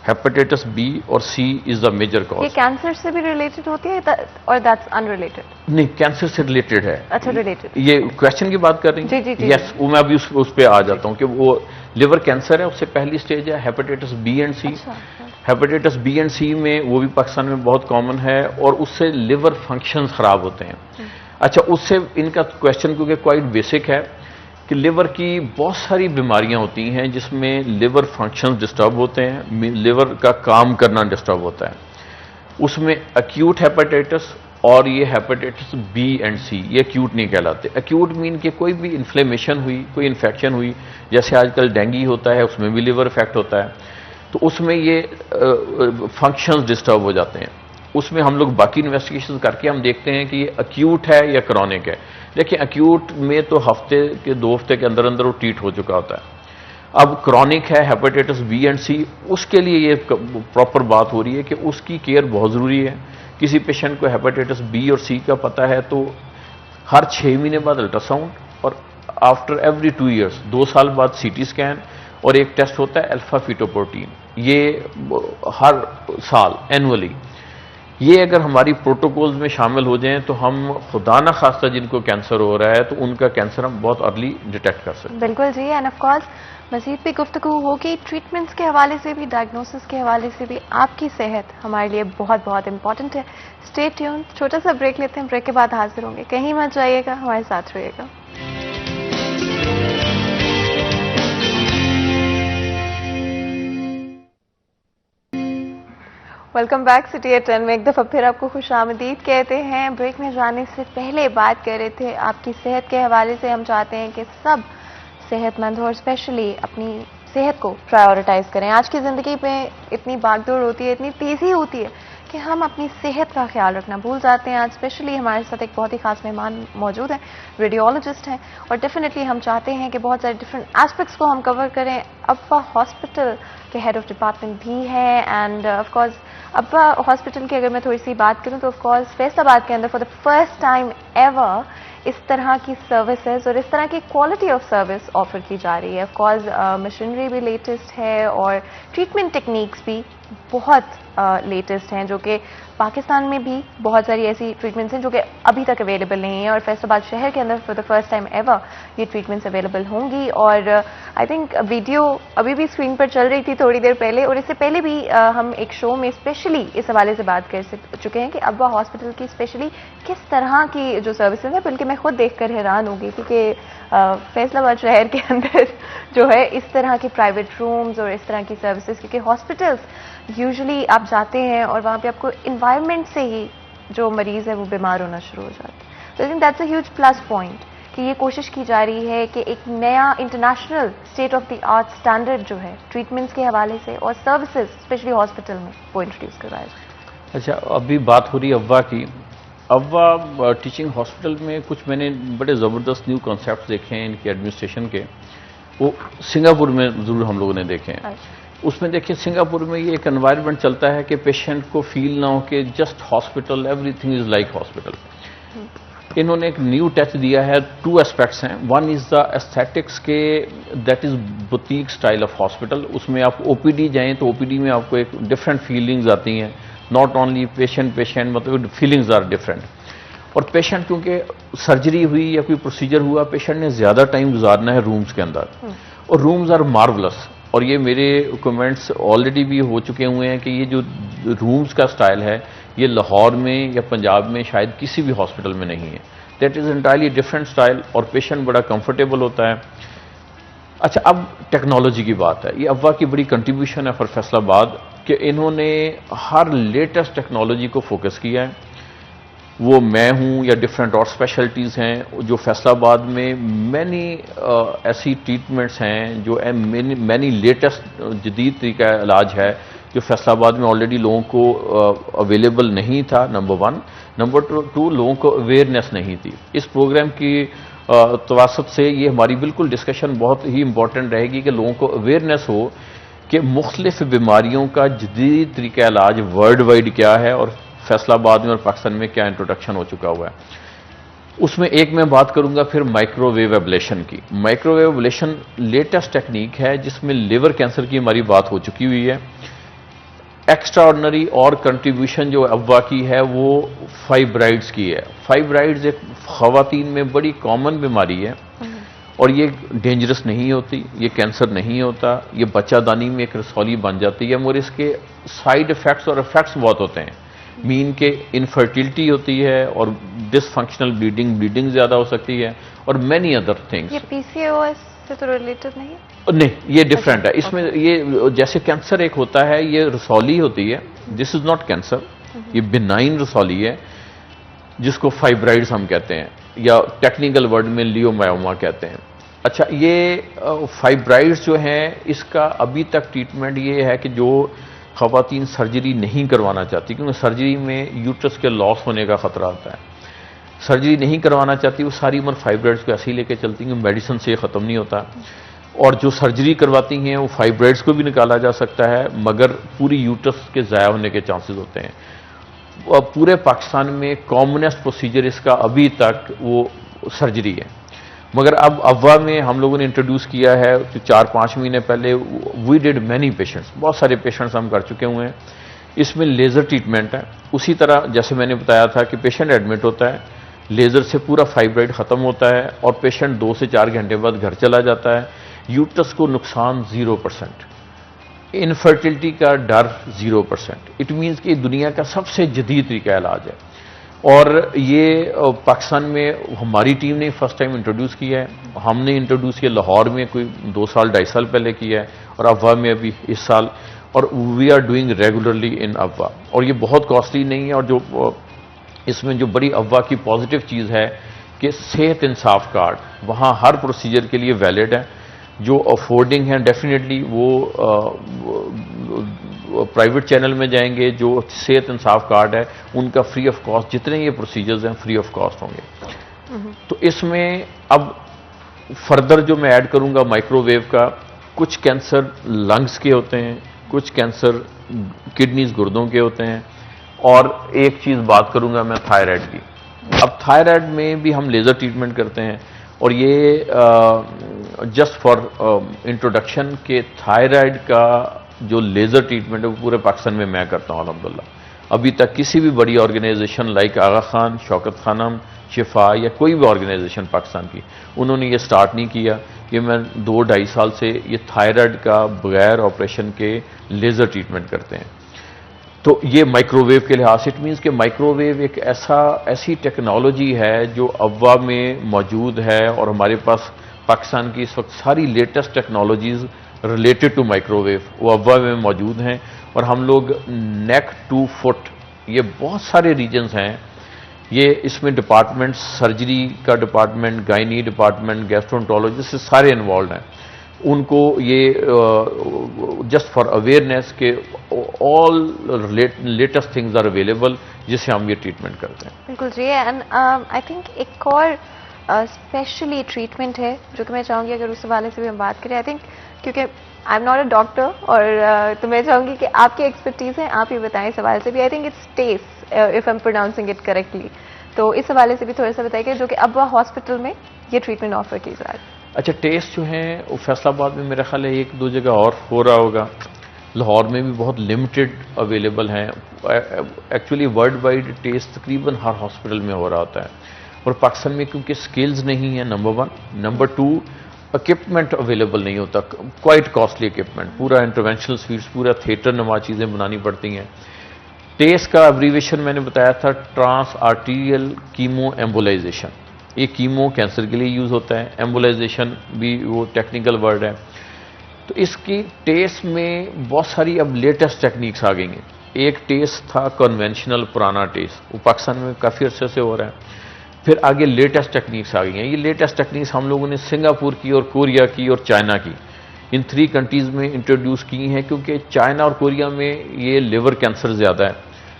Hepatitis B और C is the major cause. ये कैंसर से भी रिलेटेड होती है और दैट्स अनरिलेटेड? नहीं, कैंसर से रिलेटेड है। अच्छा, रिलेटेड। ये क्वेश्चन की बात कर रही हैं? जी जी। यस, वो मैं अभी उस पे आ जाता हूँ कि वो लिवर कैंसर है, उससे पहली स्टेज है hepatitis B and C। Hepatitis B and C में वो भी पाकिस्तान में बहुत कॉमन है और उससे लिवर फंक्शंस खराब होते हैं। अच्छा, उससे इनका क्वेश्चन क्योंकि क्वाइट बेसिक है कि लिवर की बहुत सारी बीमारियां होती हैं जिसमें लिवर फंक्शंस डिस्टर्ब होते हैं, लिवर का काम करना डिस्टर्ब होता है। उसमें एक्यूट हेपेटाइटिस और ये हेपेटाइटिस B एंड C ये एक्यूट नहीं कहलाते। एक्यूट मीन कि कोई भी इन्फ्लेमेशन हुई, कोई इन्फेक्शन हुई, जैसे आजकल डेंगू होता है उसमें भी लिवर इफेक्ट होता है, तो उसमें ये फंक्शंस डिस्टर्ब हो जाते हैं। उसमें हम लोग बाकी इन्वेस्टिगेशन करके हम देखते हैं कि ये एक्यूट है या क्रॉनिक है। देखिए, एक्यूट में तो हफ्ते के 2 हफ्ते के अंदर अंदर वो ट्रीट हो चुका होता है। अब क्रॉनिक है हेपेटाइटिस B एंड C, उसके लिए ये प्रॉपर बात हो रही है कि उसकी केयर बहुत ज़रूरी है। किसी पेशेंट को हेपेटाइटिस B और C का पता है तो हर 6 महीने बाद अल्ट्रासाउंड और आफ्टर एवरी 2 ईयर्स 2 साल बाद CT स्कैन और एक टेस्ट होता है अल्फा फीटोप्रोटीन, ये हर साल एनुअली। ये अगर हमारी प्रोटोकॉल्स में शामिल हो जाएं तो हम खुदा ना खास्ता जिनको कैंसर हो रहा है तो उनका कैंसर हम बहुत अर्ली डिटेक्ट कर सकते हैं। बिल्कुल जी। एंड ऑफ कोर्स मजीद भी गुफ्तगू होगी ट्रीटमेंट्स के हवाले से भी, डायग्नोसिस के हवाले से भी। आपकी सेहत हमारे लिए बहुत बहुत इंपॉर्टेंट है। Stay tune. छोटा सा ब्रेक लेते हैं, ब्रेक के बाद हाजिर होंगे। कहीं मत जाइएगा, हमारे साथ रहिएगा। वेलकम बैक सिटी एट 10 में एक दफ़ा फिर आपको खुश आमदीद कहते हैं। ब्रेक में जाने से पहले बात कर रहे थे आपकी सेहत के हवाले से। हम चाहते हैं कि सब सेहतमंद हो और स्पेशली अपनी सेहत को प्रायोरिटाइज करें। आज की ज़िंदगी में इतनी भागदौड़ होती है, इतनी तेज़ी होती है कि हम अपनी सेहत का ख्याल रखना भूल जाते हैं। आज स्पेशली हमारे साथ एक बहुत ही खास मेहमान मौजूद हैं, रेडियोलॉजिस्ट हैं, और डेफिनेटली हम चाहते हैं कि बहुत सारे डिफरेंट एस्पेक्ट्स को हम कवर करें। अब्बा हॉस्पिटल के हेड ऑफ डिपार्टमेंट भी हैं एंड ऑफ कोर्स अब्बा हॉस्पिटल की अगर मैं थोड़ी सी बात करूं तो ऑफ कोर्स फैसलाबाद के अंदर for the first time ever इस तरह की सर्विसेज और इस तरह की क्वालिटी ऑफ सर्विस ऑफर की जा रही है। ऑफ कोर्स मशीनरी भी लेटेस्ट है और ट्रीटमेंट टेक्निक्स भी बहुत लेटेस्ट हैं, जो कि पाकिस्तान में भी बहुत सारी ऐसी ट्रीटमेंट्स हैं जो कि अभी तक अवेलेबल नहीं है, और फैसलाबाद शहर के अंदर for the first time ever ये ट्रीटमेंट्स अवेलेबल होंगी। और आई थिंक वीडियो अभी भी स्क्रीन पर चल रही थी थोड़ी देर पहले, और इससे पहले भी हम एक शो में स्पेशली इस हवाले से बात कर चुके हैं कि अब्बा हॉस्पिटल की स्पेशली किस तरह की जो सर्विसेज है, बल्कि मैं खुद देखकर हैरान हो गई थी कि फैसलाबाद शहर के अंदर जो है इस तरह के प्राइवेट रूम्स और इस तरह की सर्विसेज, क्योंकि हॉस्पिटल्स यूजुअली आप जाते हैं और वहाँ पे आपको इन्वायरमेंट से ही जो मरीज है वो बीमार होना शुरू हो जाता है। तो I think that's a huge plus point कि ये कोशिश की जा रही है कि एक नया international state of the art standard जो है ट्रीटमेंट्स के हवाले से और सर्विसेज स्पेशली हॉस्पिटल में वो इंट्रोड्यूस करवाया जाए। अच्छा, अभी बात हो रही है अव्वा की। अव्वा टीचिंग हॉस्पिटल में कुछ मैंने बड़े ज़बरदस्त न्यू कॉन्सेप्ट देखे हैं इनके एडमिनिस्ट्रेशन के, वो सिंगापुर में ज़रूर हम लोगों ने देखे हैं। उसमें देखिए सिंगापुर में ये एक एनवायरनमेंट चलता है कि पेशेंट को फील ना हो कि just hospital, everything is like hospital. इन्होंने एक न्यू टच दिया है, टू एस्पेक्ट्स हैं। वन इज द एस्थेटिक्स के, that is boutique style of hospital. उसमें आप ओपीडी जाएं तो ओपीडी में आपको एक डिफरेंट फीलिंग्स आती हैं, नॉट ओनली पेशेंट मतलब फीलिंग्स आर डिफरेंट। और पेशेंट क्योंकि सर्जरी हुई या कोई प्रोसीजर हुआ, पेशेंट ने ज़्यादा टाइम गुजारना है रूम्स के अंदर, और रूम्स आर मार्वलस। और ये मेरे कमेंट्स ऑलरेडी भी हो चुके हुए हैं कि ये जो रूम्स का स्टाइल है ये लाहौर में या पंजाब में शायद किसी भी हॉस्पिटल में नहीं है। That is entirely different style, और पेशेंट बड़ा कंफर्टेबल होता है। अच्छा, अब टेक्नोलॉजी की बात है। ये अव्वा की बड़ी कंट्रीब्यूशन है फॉर फैसलाबाद कि इन्होंने हर लेटेस्ट टेक्नोलॉजी को फोकस किया है। वो मैं हूँ या डिफरेंट और स्पेशलिटीज़ हैं जो फैसलाबाद में मैनी ऐसी ट्रीटमेंट्स हैं जो मैनी लेटेस्ट जदीद तरीका इलाज है जो फैसलाबाद में ऑलरेडी लोगों को अवेलेबल नहीं था, नंबर वन। नंबर टू, लोगों को अवेयरनेस नहीं थी। इस प्रोग्राम की तवासत से ये हमारी बिल्कुल डिस्कशन बहुत ही इंपॉर्टेंट रहेगी कि लोगों को अवेयरनेस हो कि मुख्तलिफ बीमारियों का जदीद तरीका इलाज वर्ल्ड वाइड क्या है और फैसलाबाद में और पाकिस्तान में क्या इंट्रोडक्शन हो चुका हुआ है। उसमें एक मैं बात करूंगा फिर माइक्रोवेव एब्लेशन की। माइक्रोवेव एब्लेशन लेटेस्ट टेक्निक है जिसमें लिवर कैंसर की हमारी बात हो चुकी हुई है। एक्स्ट्रा ऑर्डिनरी और कंट्रीब्यूशन जो अव्वा की है वो फाइब्राइड्स की है। फाइब्राइड्स एक खवातीन में बड़ी कॉमन बीमारी है और ये डेंजरस नहीं होती, ये कैंसर नहीं होता, ये बच्चादानी में एक रसौली बन जाती है, मगर इसके साइड इफेक्ट्स और इफेक्ट्स बहुत होते हैं। मीन के इनफर्टिलिटी होती है और डिसफंक्शनल ब्लीडिंग ज़्यादा हो सकती है और मैनी अदर थिंग्स। ये पीसीओएस से तो रिलेटेड नहीं है? नहीं, ये डिफरेंट है। इसमें ये जैसे कैंसर एक होता है, ये रसौली होती है, दिस इज नॉट कैंसर, ये बिनाइन रसौली है जिसको फाइब्राइड्स हम कहते हैं या टेक्निकल वर्ड में लियोमायोमा कहते हैं। अच्छा, ये फाइब्राइड्स जो हैं इसका अभी तक ट्रीटमेंट ये है कि जो खवातीन सर्जरी नहीं करवाना चाहती, क्योंकि सर्जरी में यूट्रस के लॉस होने का खतरा होता है, सर्जरी नहीं करवाना चाहती, वो सारी उम्र फाइब्राइड्स को ऐसे ही लेके चलती हैं, मेडिसिन से ख़त्म नहीं होता। और जो सर्जरी करवाती हैं वो फाइब्राइड्स को भी निकाला जा सकता है, मगर पूरी यूट्रस के ज़ाया होने के चांसेस होते हैं। पूरे पाकिस्तान में कॉमनेस्ट प्रोसीजर इसका अभी तक वो सर्जरी है, मगर अब अव्वा में हम लोगों ने इंट्रोड्यूस किया है तो 4-5 महीने पहले वी डिड मैनी पेशेंट्स, बहुत सारे पेशेंट्स हम कर चुके हुए हैं। इसमें लेज़र ट्रीटमेंट है, उसी तरह जैसे मैंने बताया था कि पेशेंट एडमिट होता है, लेज़र से पूरा फाइब्राइड ख़त्म होता है और पेशेंट 2 से 4 घंटे बाद घर चला जाता है। यूट्रस को नुकसान 0%, इनफर्टिलिटी का डर 0%। इट मीन्स कि दुनिया का सबसे जदीद तरीका इलाज है और ये पाकिस्तान में हमारी टीम ने फर्स्ट टाइम इंट्रोड्यूस किया है। हमने इंट्रोड्यूस किया लाहौर में कोई 2 साल 2.5 साल पहले किया है और अव्वा में अभी इस साल, और we are doing regularly in Awwa. और ये बहुत कॉस्टली नहीं है, और जो इसमें जो बड़ी अव्वा की पॉजिटिव चीज़ है कि सेहत इंसाफ कार्ड वहाँ हर प्रोसीजर के लिए वैलिड है। जो अफोर्डिंग हैं डेफिनेटली वो प्राइवेट चैनल में जाएंगे। जो सेहत इंसाफ कार्ड है उनका फ्री ऑफ कॉस्ट, जितने ये प्रोसीजर्स हैं फ्री ऑफ कॉस्ट होंगे। तो इसमें अब फर्दर जो मैं ऐड करूंगा माइक्रोवेव का, कुछ कैंसर लंग्स के होते हैं, कुछ कैंसर किडनीज गुर्दों के होते हैं, और एक चीज़ बात करूंगा मैं थायराइड की। अब थायराइड में भी हम लेज़र ट्रीटमेंट करते हैं, और ये जस्ट फॉर इंट्रोडक्शन के थायराइड का जो लेज़र ट्रीटमेंट है वो पूरे पाकिस्तान में मैं करता हूँ अल्हम्दुलिल्लाह। अभी तक किसी भी बड़ी ऑर्गेनाइजेशन लाइक आगा खान, शौकत खानम, शिफा या कोई भी ऑर्गेनाइजेशन पाकिस्तान की, उन्होंने ये स्टार्ट नहीं किया। ये मैं 2-2.5 साल से ये थायराइड का बगैर ऑपरेशन के लेज़र ट्रीटमेंट करते हैं। तो ये माइक्रोवेव के लिहाज से इट मीन्स कि माइक्रोवेव एक ऐसी टेक्नोलॉजी है जो अव्वा में मौजूद है, और हमारे पास पाकिस्तान की इस वक्त सारी latest technologies related to microwave वो अव्वा में मौजूद हैं। और हम लोग नेक टू फुट, ये बहुत सारे रीजन्स हैं, ये इसमें डिपार्टमेंट, सर्जरी का डिपार्टमेंट, गायनी डिपार्टमेंट, गैस्ट्रोएंटरोलॉजिस्ट से सारे इन्वॉल्व हैं। उनको ये जस्ट फॉर अवेयरनेस के all latest things are available, जिससे हम ये ट्रीटमेंट करते हैं। बिल्कुल जी। एंड आई थिंक एक और स्पेशली ट्रीटमेंट है जो कि मैं चाहूँगी अगर उस हवाले से भी हम बात करें। आई थिंक क्योंकि I am not a doctor, और तो मैं चाहूँगी कि आपकी एक्सपर्टीज़ है, आप ही बताएं इस हवाले से भी। I think it's test, if I am pronouncing it correctly, तो इस हवाले से भी थोड़ा सा बताइए जो कि अब हॉस्पिटल में ये ट्रीटमेंट ऑफर की जा रही है। अच्छा, टेस्ट जो हैं वो फैसलाबाद में मेरा ख्याल है 1-2 जगह और हो रहा होगा, लाहौर में भी बहुत लिमिटेड अवेलेबल हैं। एक्चुअली वर्ल्ड वाइड टेस्ट तकरीबन हर हॉस्पिटल में हो रहा होता है, और पाकिस्तान में क्योंकि स्किल्स नहीं है नंबर 1, नंबर 2 इक्विपमेंट अवेलेबल नहीं होता, क्वाइट कॉस्टली इक्विपमेंट, पूरा इंटरवेंशनल स्वीट्स, पूरा थिएटर नुमा चीज़ें बनानी पड़ती हैं। टेस्ट का एब्रीवेशन मैंने बताया था ट्रांस आर्टीरियल कीमो एम्बोलाइजेशन। ये कीमो कैंसर के लिए यूज़ होता है, एम्बोलाइजेशन भी वो टेक्निकल वर्ड है। तो इसकी टेस्ट में बहुत सारी अब लेटेस्ट टेक्निक्स आ गई हैं। एक टेस्ट था कन्वेंशनल पुराना टेस्ट, वो पाकिस्तान में काफ़ी अरसे से हो रहा है। फिर आगे लेटेस्ट टेक्निक्स आ गई हैं। ये लेटेस्ट टेक्निक्स हम लोगों ने सिंगापुर की और कोरिया की और चाइना की, इन 3 कंट्रीज़ में इंट्रोड्यूस की हैं, क्योंकि चाइना और कोरिया में ये लिवर कैंसर ज़्यादा है,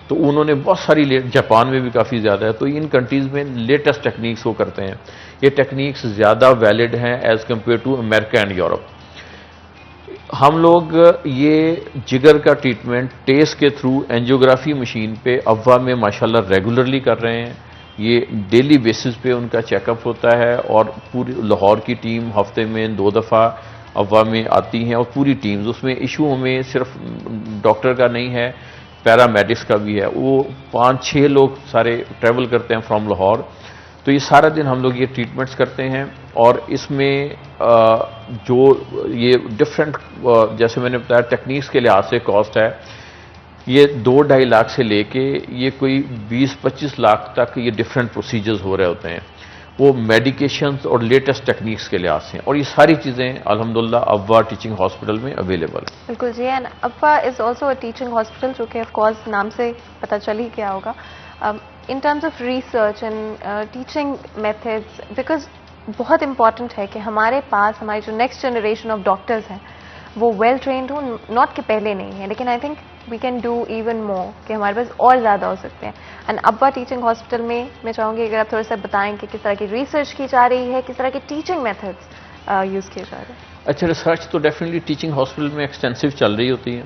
तो उन्होंने बहुत सारी, जापान में भी काफ़ी ज़्यादा है, तो इन कंट्रीज़ में लेटेस्ट टेक्निक्स वो करते हैं। ये टेक्निक्स ज़्यादा वैलिड हैं as compared to America and Europe. हम लोग ये जिगर का ट्रीटमेंट टेस्ट के थ्रू एंजियोग्राफी मशीन पे अव्वा में माशाल्लाह रेगुलरली कर रहे हैं। ये डेली बेसिस पे उनका चेकअप होता है, और पूरी लाहौर की टीम हफ्ते में 2 दफ़ा अव्वा में आती हैं, और पूरी टीम्स, उसमें इशू हमें सिर्फ डॉक्टर का नहीं है, पैरामेडिक्स का भी है। वो 5-6 लोग सारे ट्रैवल करते हैं फ्रॉम लाहौर। तो ये सारा दिन हम लोग ये ट्रीटमेंट्स करते हैं, और इसमें जो ये डिफरेंट, जैसे मैंने बताया टेक्निक्स के लिहाज से कॉस्ट है, ये 2-2.5 लाख से लेके ये कोई 20-25 लाख तक ये डिफरेंट प्रोसीजर्स हो रहे होते हैं, वो मेडिकेशंस और लेटेस्ट टेक्निक्स के लिहाज से, और ये सारी चीज़ें अल्हम्दुलिल्लाह अव्वा टीचिंग हॉस्पिटल में अवेलेबल है। बिल्कुल जी। And Awwa is also a teaching hospital, जो कि ऑफ कोर्स नाम से पता चल ही गया होगा। In terms of research and teaching methods, because बहुत इंपॉर्टेंट है कि हमारे पास हमारी जो नेक्स्ट जनरेशन ऑफ डॉक्टर्स हैं वो वेल ट्रेंड हो, नॉट के पहले नहीं है, लेकिन I think we can do even more, कि हमारे पास और ज़्यादा हो सकते हैं। एंड अव्वा टीचिंग हॉस्पिटल में मैं चाहूँगी अगर आप थोड़ा सा बताएं कि किस तरह की रिसर्च की जा रही है, किस तरह के टीचिंग मेथड्स यूज़ किए जा रहे हैं। अच्छा, रिसर्च तो डेफिनेटली टीचिंग हॉस्पिटल में एक्सटेंसिव चल रही होती है,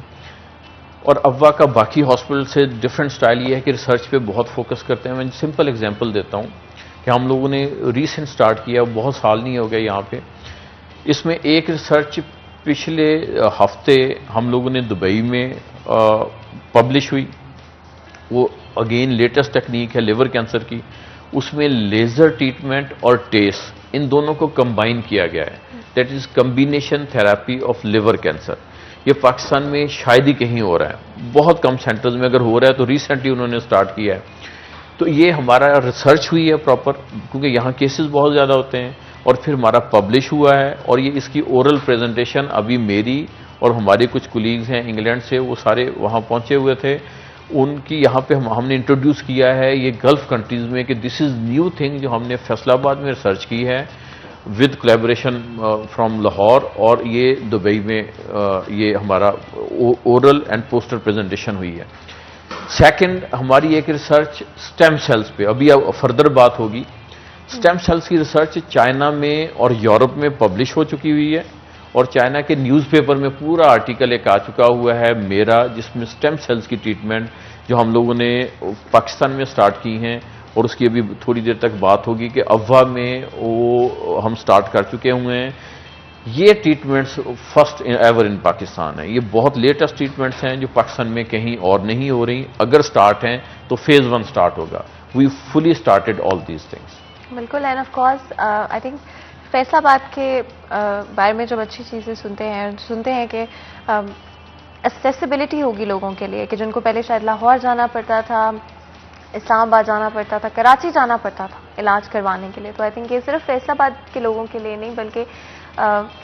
और अव्वा का बाकी हॉस्पिटल से डिफरेंट स्टाइल ये है कि रिसर्च पे बहुत फोकस करते हैं। मैं सिंपल एग्जांपल देता हूँ कि हम लोगों ने रिसेंट स्टार्ट किया, बहुत साल नहीं हो गए यहाँ पे। इसमें एक रिसर्च पिछले हफ्ते हम लोगों ने दुबई में पब्लिश हुई, वो अगेन लेटेस्ट टेक्निक है लिवर कैंसर की। उसमें लेज़र ट्रीटमेंट और टेस्ट, इन दोनों को कंबाइन किया गया है, that is combination therapy of liver cancer. ये पाकिस्तान में शायद ही कहीं हो रहा है, बहुत कम सेंटर्स में अगर हो रहा है तो रिसेंटली उन्होंने स्टार्ट किया है। तो ये हमारा रिसर्च हुई है प्रॉपर, क्योंकि यहाँ केसेस बहुत ज़्यादा होते हैं, और फिर हमारा पब्लिश हुआ है, और ये इसकी ओरल प्रेजेंटेशन अभी मेरी और हमारे कुछ कुलीग्स हैं इंग्लैंड से, वो सारे वहाँ पहुँचे हुए थे, उनकी यहाँ पे हमने इंट्रोड्यूस किया है ये गल्फ कंट्रीज में कि दिस इज़ न्यू थिंग जो हमने फैसलाबाद में रिसर्च की है विद कोलैबोरेशन फ्रॉम लाहौर, और ये दुबई में ये हमारा ओरल एंड पोस्टर प्रेजेंटेशन हुई है। सेकंड, हमारी एक रिसर्च स्टेम सेल्स पे, अभी फर्दर बात होगी। स्टेम सेल्स की रिसर्च चाइना में और यूरोप में पब्लिश हो चुकी हुई है, और चाइना के न्यूज़पेपर में पूरा आर्टिकल एक आ चुका हुआ है मेरा, जिसमें स्टेम सेल्स की ट्रीटमेंट जो हम लोगों ने पाकिस्तान में स्टार्ट की हैं, और उसकी अभी थोड़ी देर तक बात होगी कि अफवाह में वो हम स्टार्ट कर चुके हुए हैं। ये treatments first ever in Pakistan है। ये बहुत लेटेस्ट ट्रीटमेंट्स हैं जो पाकिस्तान में कहीं और नहीं हो रही। अगर स्टार्ट हैं तो फेज 1 स्टार्ट होगा। We fully started all these things. बिल्कुल, and of course I think Faisalabad के बारे में जब अच्छी चीज़ें सुनते हैं कि एक्सेसिबिलिटी होगी लोगों के लिए, कि जिनको पहले शायद लाहौर जाना पड़ता था, इस्लामाबाद जाना पड़ता था, कराची जाना पड़ता था इलाज करवाने के लिए। तो आई थिंक ये सिर्फ फैसलाबाद के लोगों के लिए नहीं, बल्कि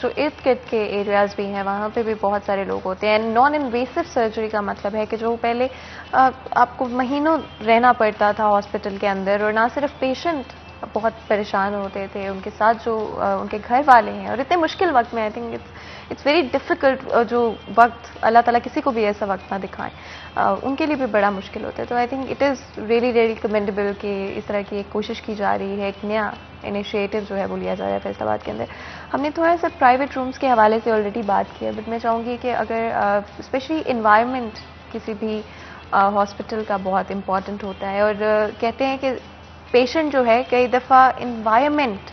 जो इर्द गिर्द के एरियाज़ भी हैं वहाँ पे भी बहुत सारे लोग होते हैं। एंड नॉन इन्वेसिव सर्जरी का मतलब है कि जो पहले आपको महीनों रहना पड़ता था हॉस्पिटल के अंदर, और ना सिर्फ पेशेंट बहुत परेशान होते थे, उनके साथ जो उनके घर वाले हैं, और इतने मुश्किल वक्त में आई थिंक इट्स वेरी डिफ़िकल्ट, जो वक्त अल्लाह ताला किसी को भी ऐसा वक्त ना दिखाएं, उनके लिए भी बड़ा मुश्किल होता है। तो I think it is really really commendable कि इस तरह की एक कोशिश की जा रही है, एक नया इनिशिएटिव जो है वो लिया जा रहा है फैसलाबाद के अंदर। हमने थोड़ा सा प्राइवेट रूम्स के हवाले से ऑलरेडी बात की है, बट मैं चाहूँगी कि अगर स्पेशली इन्वायरमेंट किसी भी हॉस्पिटल का बहुत इम्पॉर्टेंट होता है, और कहते हैं कि पेशेंट जो है कई दफ़ा इन्वायरमेंट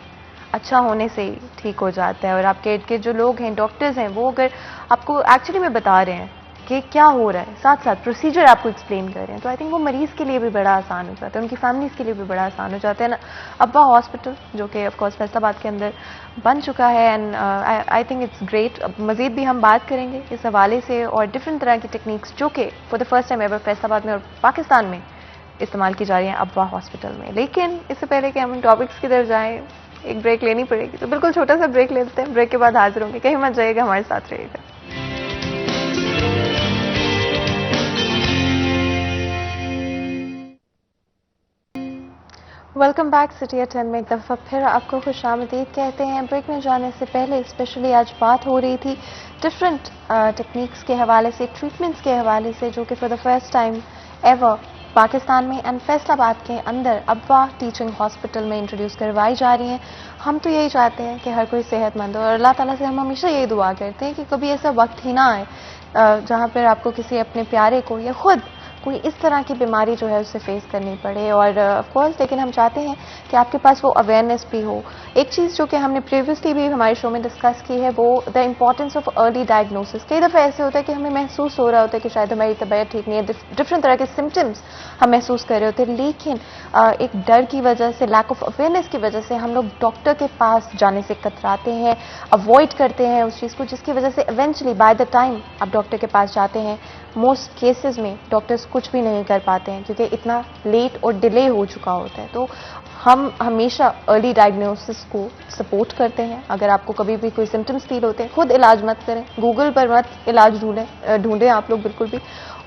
अच्छा होने से ही ठीक हो जाता है, और आपके इर्द गिर्द जो लोग हैं, डॉक्टर्स हैं, वो अगर आपको एक्चुअली में बता रहे हैं कि क्या हो रहा है, साथ साथ प्रोसीजर आपको एक्सप्लेन कर रहे हैं, तो आई थिंक वो मरीज़ के लिए भी बड़ा आसान हो जाता है, उनकी फैमिलीज़ के लिए भी बड़ा आसान हो जाता है ना। अब्बा हॉस्पिटल जो कि ऑफकोर्स फैसलाबाद के अंदर बन चुका है, and I think it's great. अब मज़ीद भी हम बात करेंगे इस हवाले से, और डिफरेंट तरह की टेक्निक्स जो कि for the first time ever Faisalabad में और पाकिस्तान में इस्तेमाल की जा रही हैं अब्बा हॉस्पिटल में। लेकिन इससे पहले कि हम इन टॉपिक्स की तरफ जाएं, एक ब्रेक लेनी पड़ेगी, तो बिल्कुल छोटा सा ब्रेक ले लेते हैं। ब्रेक के बाद हाजिर होंगे, कहीं मत जाइएगा, हमारे साथ रहिएगा। वेलकम बैक सिटी एट 10 में एक दफ़ा फिर आपको खुशामदीद कहते हैं। ब्रेक में जाने से पहले स्पेशली आज बात हो रही थी डिफरेंट टेक्निक्स के हवाले से, ट्रीटमेंट्स के हवाले से, जो कि for the first time ever Pakistan में एंड फैसलाबाद के अंदर अब्बा टीचिंग हॉस्पिटल में इंट्रोड्यूस करवाई जा रही हैं। हम तो यही चाहते हैं कि हर कोई सेहतमंद हो, और अल्लाह ताला से हम हमेशा यही दुआ करते हैं कि कभी ऐसा वक्त ही ना आए जहाँ पर आपको किसी अपने प्यारे को या खुद कोई इस तरह की बीमारी जो है उससे फेस करनी पड़े। और ऑफ कोर्स लेकिन हम चाहते हैं कि आपके पास वो अवेयरनेस भी हो। एक चीज़ जो कि हमने प्रीवियसली भी हमारे शो में डिस्कस की है, वो the importance of early diagnosis. कई दफ़ा ऐसे होता है कि हमें महसूस हो रहा होता है कि शायद हमारी तबीयत ठीक नहीं है, डिफरेंट तरह के सिम्टम्स हम महसूस कर रहे होते हैं, लेकिन एक डर की वजह से, लैक ऑफ अवेयरनेस की वजह से हम लोग डॉक्टर के पास जाने से कतराते हैं, अवॉइड करते हैं उस चीज़ को, जिसकी वजह से इवेंचुअली बाय द टाइम आप डॉक्टर के पास जाते हैं, मोस्ट केसेस में डॉक्टर्स कुछ भी नहीं कर पाते हैं, क्योंकि इतना लेट और डिले हो चुका होता है। तो हम हमेशा अर्ली डायग्नोसिस को सपोर्ट करते हैं। अगर आपको कभी भी कोई सिम्टम्स फील होते हैं, खुद इलाज मत करें, गूगल पर मत इलाज ढूंढें आप लोग बिल्कुल भी,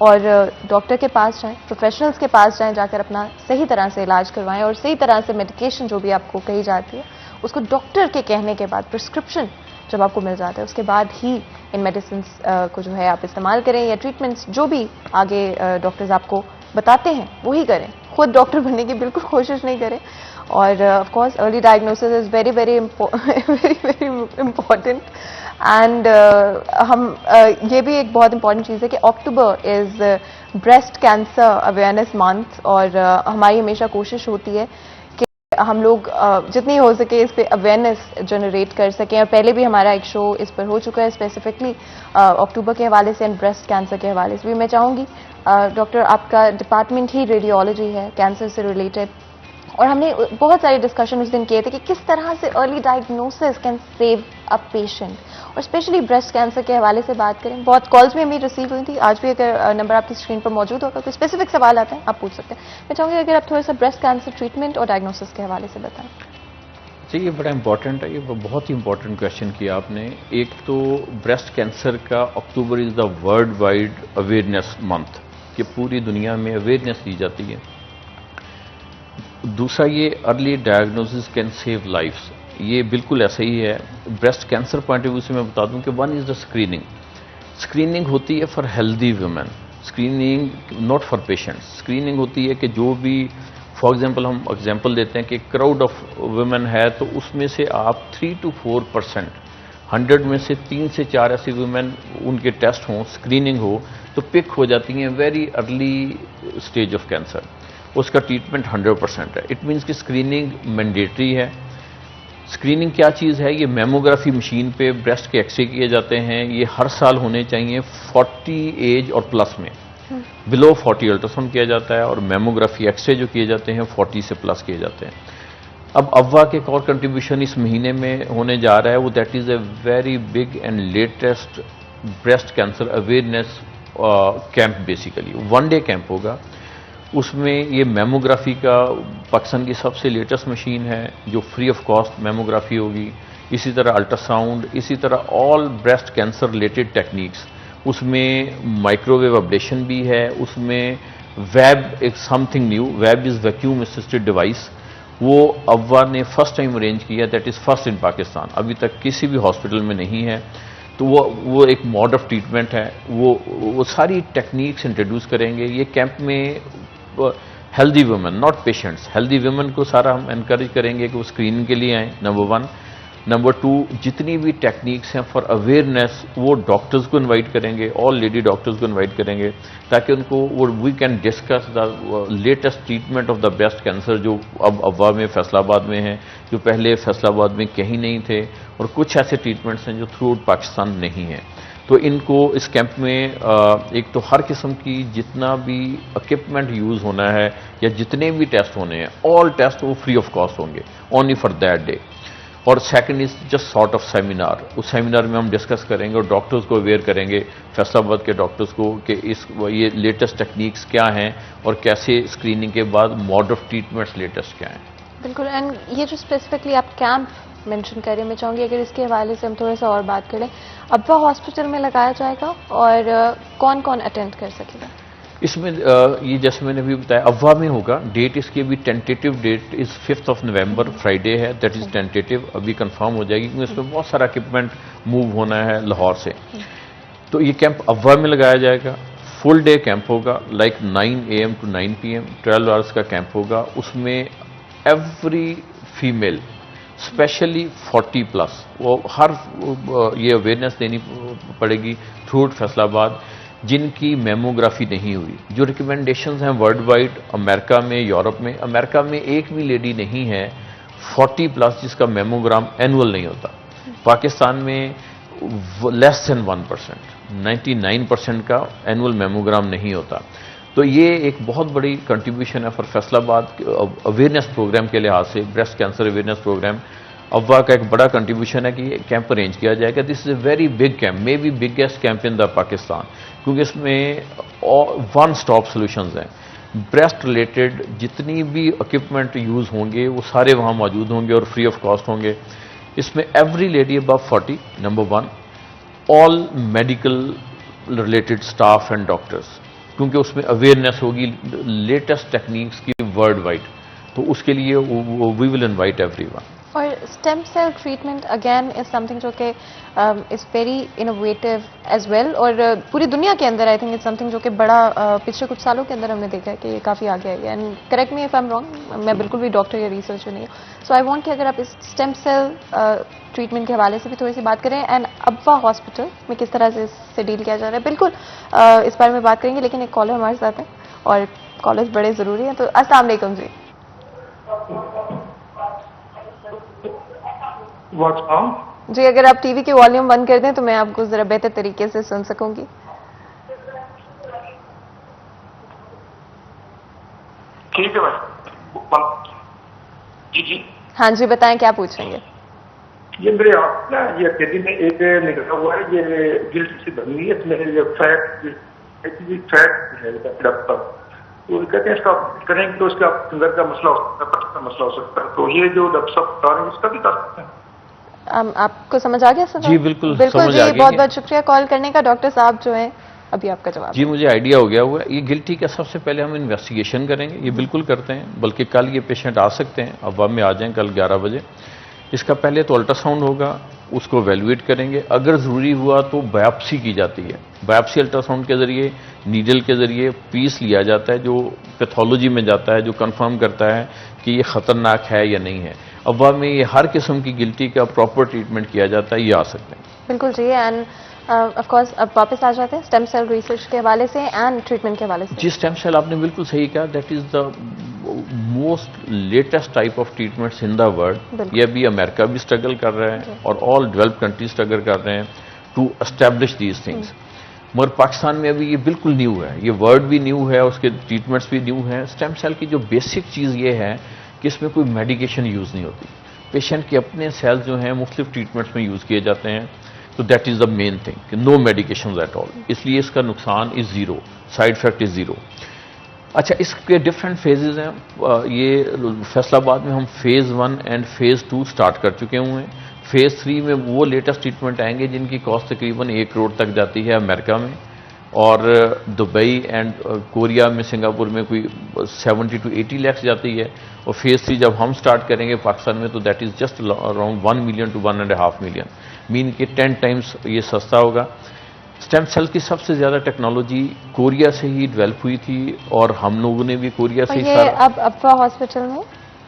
और डॉक्टर के पास जाएं, प्रोफेशनल्स के पास जाएं, जाकर अपना सही तरह से इलाज करवाएं, और सही तरह से मेडिकेशन जो भी आपको कही जाती है उसको डॉक्टर के कहने के बाद, प्रिस्क्रिप्शन जब आपको मिल जाता है उसके बाद ही इन मेडिसिन को जो है आप इस्तेमाल करें, या ट्रीटमेंट्स जो भी आगे डॉक्टर्स आपको बताते हैं वही करें। खुद डॉक्टर बनने की बिल्कुल कोशिश नहीं करें। और of course early diagnosis is very very very important. And हम ये भी एक बहुत इंपॉर्टेंट चीज़ है कि October is breast cancer awareness month, और हमारी हमेशा कोशिश होती है हम लोग जितनी हो सके इस पे अवेयरनेस जनरेट कर सकें। और पहले भी हमारा एक शो इस पर हो चुका है स्पेसिफिकली अक्टूबर के हवाले से एंड ब्रेस्ट कैंसर के हवाले से भी। मैं चाहूँगी डॉक्टर, आपका डिपार्टमेंट ही रेडियोलॉजी है, कैंसर से रिलेटेड, और हमने बहुत सारे डिस्कशन उस दिन किए थे कि किस तरह से early diagnosis can save a patient, और स्पेशली ब्रेस्ट कैंसर के हवाले से बात करें। बहुत कॉल्स भी हमें रिसीव हुई थी, आज भी अगर नंबर आपकी स्क्रीन पर मौजूद होगा, कोई स्पेसिफिक सवाल आते हैं आप पूछ सकते हैं। मैं चाहूँगी अगर आप थोड़ा सा ब्रेस्ट कैंसर ट्रीटमेंट और डायग्नोसिस के हवाले से बताएं। जी, ये बड़ा इंपॉर्टेंट है, ये बहुत ही इंपॉर्टेंट क्वेश्चन किया आपने। एक तो ब्रेस्ट कैंसर का October is the world wide awareness month, कि पूरी दुनिया में अवेयरनेस दी जाती है। दूसरा, ये early diagnosis can save lifes, ये बिल्कुल ऐसा ही है। Breast cancer point of view से मैं बता दूं कि one is the screening. Screening होती है for healthy women, screening not for patients. Screening होती है कि जो भी, फॉर एग्जांपल हम एग्जांपल देते हैं कि क्राउड ऑफ वुमेन है तो उसमें से आप 3 to 4%, 100 में से 3 से 4 ऐसी वुमेन उनके टेस्ट हों, स्क्रीनिंग हो, तो पिक हो जाती हैं very early stage of cancer. उसका ट्रीटमेंट 100% है। इट मीन्स कि स्क्रीनिंग मैंडेटरी है। स्क्रीनिंग क्या चीज़ है? ये मैमोग्राफी मशीन पे ब्रेस्ट के एक्सरे किए जाते हैं, ये हर साल होने चाहिए 40 एज और प्लस में। बिलो 40 अल्ट्रासाउंड किया जाता है और मैमोग्राफी एक्सरे जो किए जाते हैं 40 से प्लस किए जाते हैं। अब अव्वा के एक और कंट्रीब्यूशन इस महीने में होने जा रहा है, वो that is a very big and latest breast cancer awareness camp. Basically 1 day camp होगा। उसमें ये मैमोग्राफी का पाकिस्तान की सबसे लेटेस्ट मशीन है जो फ्री ऑफ कॉस्ट मैमोग्राफी होगी। इसी तरह अल्ट्रासाउंड, इसी तरह all breast cancer related techniques. उसमें माइक्रोवेव अब्लेशन भी है, उसमें वेब एक something new, web is vacuum assisted device, वो अव्वा ने फर्स्ट टाइम अरेंज किया, that is first in Pakistan, अभी तक किसी भी हॉस्पिटल में नहीं है। तो वो एक मोड ऑफ ट्रीटमेंट है, वो सारी टेक्निक्स इंट्रोड्यूस करेंगे। ये कैंप में healthy women, not patients, healthy women को सारा हम एनकरेज करेंगे कि वो स्क्रीनिंग के लिए आएँ, नंबर 1। नंबर 2, जितनी भी टेक्निक्स हैं फॉर अवेयरनेस वो डॉक्टर्स को इनवाइट करेंगे, ऑल लेडी डॉक्टर्स को इनवाइट करेंगे, ताकि उनको वो we can discuss the latest treatment of the breast cancer जो अब अव्वा में फैसलाबाद में है, जो पहले फैसलाबाद में कहीं नहीं थे, और कुछ ऐसे ट्रीटमेंट्स हैं जो थ्रू आउट पाकिस्तान नहीं हैं। तो इनको इस कैंप में एक तो हर किस्म की जितना भी इक्विपमेंट यूज़ होना है या जितने भी टेस्ट होने हैं, ऑल टेस्ट वो फ्री ऑफ कॉस्ट होंगे ओनली फॉर दैट डे। और second is just sort of seminar. उस सेमिनार में हम डिस्कस करेंगे और डॉक्टर्स को अवेयर करेंगे, फैसलाबाद के डॉक्टर्स को, कि ये लेटेस्ट टेक्निक्स क्या हैं और कैसे स्क्रीनिंग के बाद मोड ऑफ ट्रीटमेंट्स लेटेस्ट क्या हैं। बिल्कुल। एंड ये जो स्पेसिफिकली आप कैंप मेंशन करें, मैं चाहूँगी अगर इसके हवाले से हम थोड़ा सा और बात करें। अव्वा हॉस्पिटल में लगाया जाएगा और कौन कौन अटेंड कर सकेगा इसमें? ये जैसे मैंने अभी बताया अव्वा में होगा। डेट इसकी अभी tentative date is 5 November, Friday है, दैट इज टेंटेटिव, अभी कंफर्म हो जाएगी क्योंकि इसमें बहुत सारा इक्विपमेंट मूव होना है लाहौर से। तो ये कैंप अव्वा में लगाया जाएगा। फुल डे कैंप होगा, like 9 AM to 9 PM, 12 hours का कैंप होगा। उसमें एवरी फीमेल, स्पेशली 40+, वो हर ये अवेयरनेस देनी पड़ेगी थ्रू आउट फैसलाबाद, जिनकी मैमोग्राफी नहीं हुई। जो रिकमेंडेशंस हैं वर्ल्ड वाइड, अमेरिका में, यूरोप में, अमेरिका में एक भी लेडी नहीं है 40+ जिसका मैमोग्राम एनुअल नहीं होता। पाकिस्तान में लेस देन 1%, 99% का एनुअल मैमोग्राम नहीं होता। तो ये एक बहुत बड़ी कंट्रीब्यूशन है फॉर फैसलाबाद अवेयरनेस प्रोग्राम के लिहाज से। ब्रेस्ट कैंसर अवेयरनेस प्रोग्राम अव्वा का एक बड़ा कंट्रीब्यूशन है कि ये कैंप अरेंज किया जाएगा। This is a very big camp, may be biggest camp in the Pakistan, क्योंकि इसमें 1 स्टॉप सॉल्यूशंस हैं। ब्रेस्ट रिलेटेड जितनी भी इक्विपमेंट यूज़ होंगे वो सारे वहाँ मौजूद होंगे और फ्री ऑफ कॉस्ट होंगे। इसमें every lady above 40, number 1, all medical related staff and doctors, क्योंकि उसमें अवेयरनेस होगी लेटेस्ट टेक्निक्स की वर्ल्ड वाइड। तो उसके लिए वी विल इनवाइट एवरीवन। और stem cell treatment again is something जो कि is very innovative as well, और पूरी दुनिया के अंदर आई थिंक इज समथिंग जो कि बड़ा पिछले कुछ सालों के अंदर हमने देखा है कि ये काफ़ी आगे आई है। And correct me if I am wrong, मैं बिल्कुल भी डॉक्टर या रिसर्चर नहीं हूँ। सो आई वांट कि अगर आप इस स्टेम सेल ट्रीटमेंट के हवाले से भी थोड़ी सी बात करें, एंड अव्वा हॉस्पिटल में किस तरह से इससे डील किया जा रहा है। बिल्कुल इस बारे में बात करेंगे, लेकिन एक कॉलर हमारे साथ है और कॉलर्स बड़े ज़रूरी हैं। तो अस्सलाम वालेकुम जी। जी, अगर आप टीवी की वॉल्यूम बंद कर दें तो मैं आपको जरा बेहतर तरीके से सुन सकूंगी। ठीक है भाई। जी जी हाँ जी, बताएं क्या पूछेंगे। ये मेरे आप ना ये खेती में एक निकला हुआ है, ये गिल्ट से बनी हुई है, इसमें ये फैट है डॉक्टर, तो कहते हैं इसका करेंगे तो उसका अंदर का मसला हो सकता है, पत्थर का मसला हो सकता है। तो ये जो डॉक्टर साहब बता रहे हैं इसका भी कर सकते हैं? आपको समझ आ गया सर? जी बिल्कुल बिल्कुल समझ जी, आ गया। बहुत बहुत शुक्रिया कॉल करने का। डॉक्टर साहब जो हैं अभी आपका जवाब। जी, मुझे आइडिया हो गया हुआ है। ये गिल्टी का सबसे पहले हम इन्वेस्टिगेशन करेंगे, ये बिल्कुल करते हैं, बल्कि कल ये पेशेंट आ सकते हैं, अवाम में आ जाएं कल 11 बजे। इसका पहले तो अल्ट्रासाउंड होगा, उसको वैल्यूएट करेंगे, अगर ज़रूरी हुआ तो बायोप्सी की जाती है। बायोप्सी अल्ट्रासाउंड के ज़रिए, नीडल के ज़रिए पीस लिया जाता है जो पैथोलॉजी में जाता है, जो कंफर्म करता है कि ये ख़तरनाक है या नहीं है। अवाम में ये हर किस्म की गिल्टी का प्रॉपर ट्रीटमेंट किया जाता है, ये आ सकते हैं। बिल्कुल जी। एंड ऑफ कोर्स अब वापस आ जाते हैं स्टेम सेल रिसर्च के हवाले से एंड ट्रीटमेंट के हवाले से। जी, स्टेम सेल आपने बिल्कुल सही कहा, that is the most latest type of treatments in the world. ये अभी अमेरिका भी स्ट्रगल कर रहा है और ऑल डेवलप्ड कंट्रीज स्ट्रगल कर रहे हैं टू एस्टेब्लिश दीज थिंग्स। मगर पाकिस्तान में अभी ये बिल्कुल न्यू है, ये वर्ड भी न्यू है, उसके ट्रीटमेंट्स भी न्यू हैं। स्टेम सेल की जो बेसिक चीज़ ये है कि इसमें कोई मेडिकेशन यूज़ नहीं होती, पेशेंट के अपने सेल्स जो हैं मुख्तलिफ ट्रीटमेंट्स में यूज़ किए जाते हैं। तो that is the main thing कि नो मेडिकेशन एट ऑल, इसलिए इसका नुकसान is zero, side effect is zero. अच्छा, इसके डिफरेंट फेजेज़ हैं। ये फैसलाबाद में हम फेज़ 1 एंड फेज़ 2 स्टार्ट कर चुके हुए हैं। फेज़ 3 में वो लेटेस्ट ट्रीटमेंट आएंगे जिनकी कॉस्ट तकरीबन 1 करोड़ तक जाती है अमेरिका में, और दुबई एंड कोरिया में, सिंगापुर में कोई 70 to 80 लाख जाती है। और फेज़ 3 जब हम स्टार्ट करेंगे पाकिस्तान में तो that is just around 1 million to 1.5 million, mean के 10 टाइम्स ये सस्ता होगा। स्टेम सेल की सबसे ज़्यादा टेक्नोलॉजी कोरिया से ही डेवलप हुई थी और हम लोगों ने भी कोरिया से ही ये अब अफवा हॉस्पिटल में।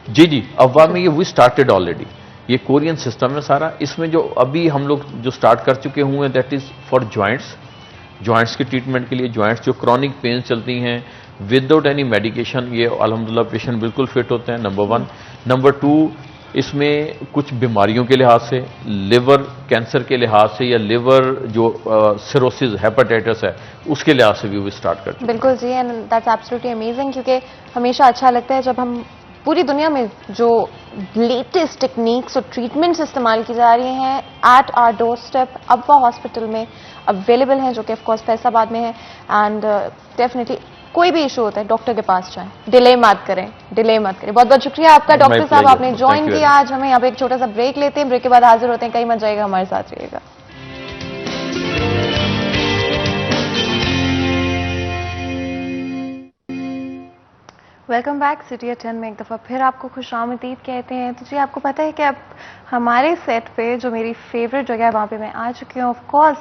जी, अफवा में ये वी स्टार्टेड ऑलरेडी, ये कोरियन सिस्टम है सारा। इसमें जो अभी हम लोग जो स्टार्ट कर चुके हुए हैं दैट इज़ फॉर जॉइंट्स के ट्रीटमेंट के लिए। जॉइंट्स जो क्रॉनिक पेन चलती हैं विदाउट एनी मेडिकेशन, ये अल्हम्दुलिल्लाह पेशेंट बिल्कुल फिट होते हैं, नंबर 1। नंबर 2, इसमें कुछ बीमारियों के लिहाज से, लिवर कैंसर के लिहाज से, या लिवर जो सिरोसिस हेपेटाइटिस है उसके लिहाज से भी वो स्टार्ट कर चुके हैं। बिल्कुल जी, एंड दैट्स एब्सोल्युटली अमेजिंग, क्योंकि हमेशा अच्छा लगता है जब हम पूरी दुनिया में जो लेटेस्ट टेक्निक्स और ट्रीटमेंट्स इस्तेमाल की जा रही हैं एट आवर डोर स्टेप अफवा हॉस्पिटल में अवेलेबल हैं, जो कि ऑफकोर्स फैसलाबाद में है। एंड डेफिनेटली कोई भी इशू होता है डॉक्टर के पास जाएं, डिले मत करें। बहुत बहुत शुक्रिया आपका डॉक्टर साहब, आपने ज्वाइन किया आज हमें। यहाँ पे एक छोटा सा ब्रेक लेते हैं, ब्रेक के बाद हाजिर होते हैं। कहीं मत जाइएगा, हमारे साथ रहिएगा। वेलकम बैक सिटी एट 10 में एक दफ़ा फिर आपको खुशामदीद कहते हैं। तो जी, आपको पता है कि अब हमारे सेट पे जो मेरी फेवरेट जगह है वहाँ पे मैं आ चुकी हूँ। ऑफ कोर्स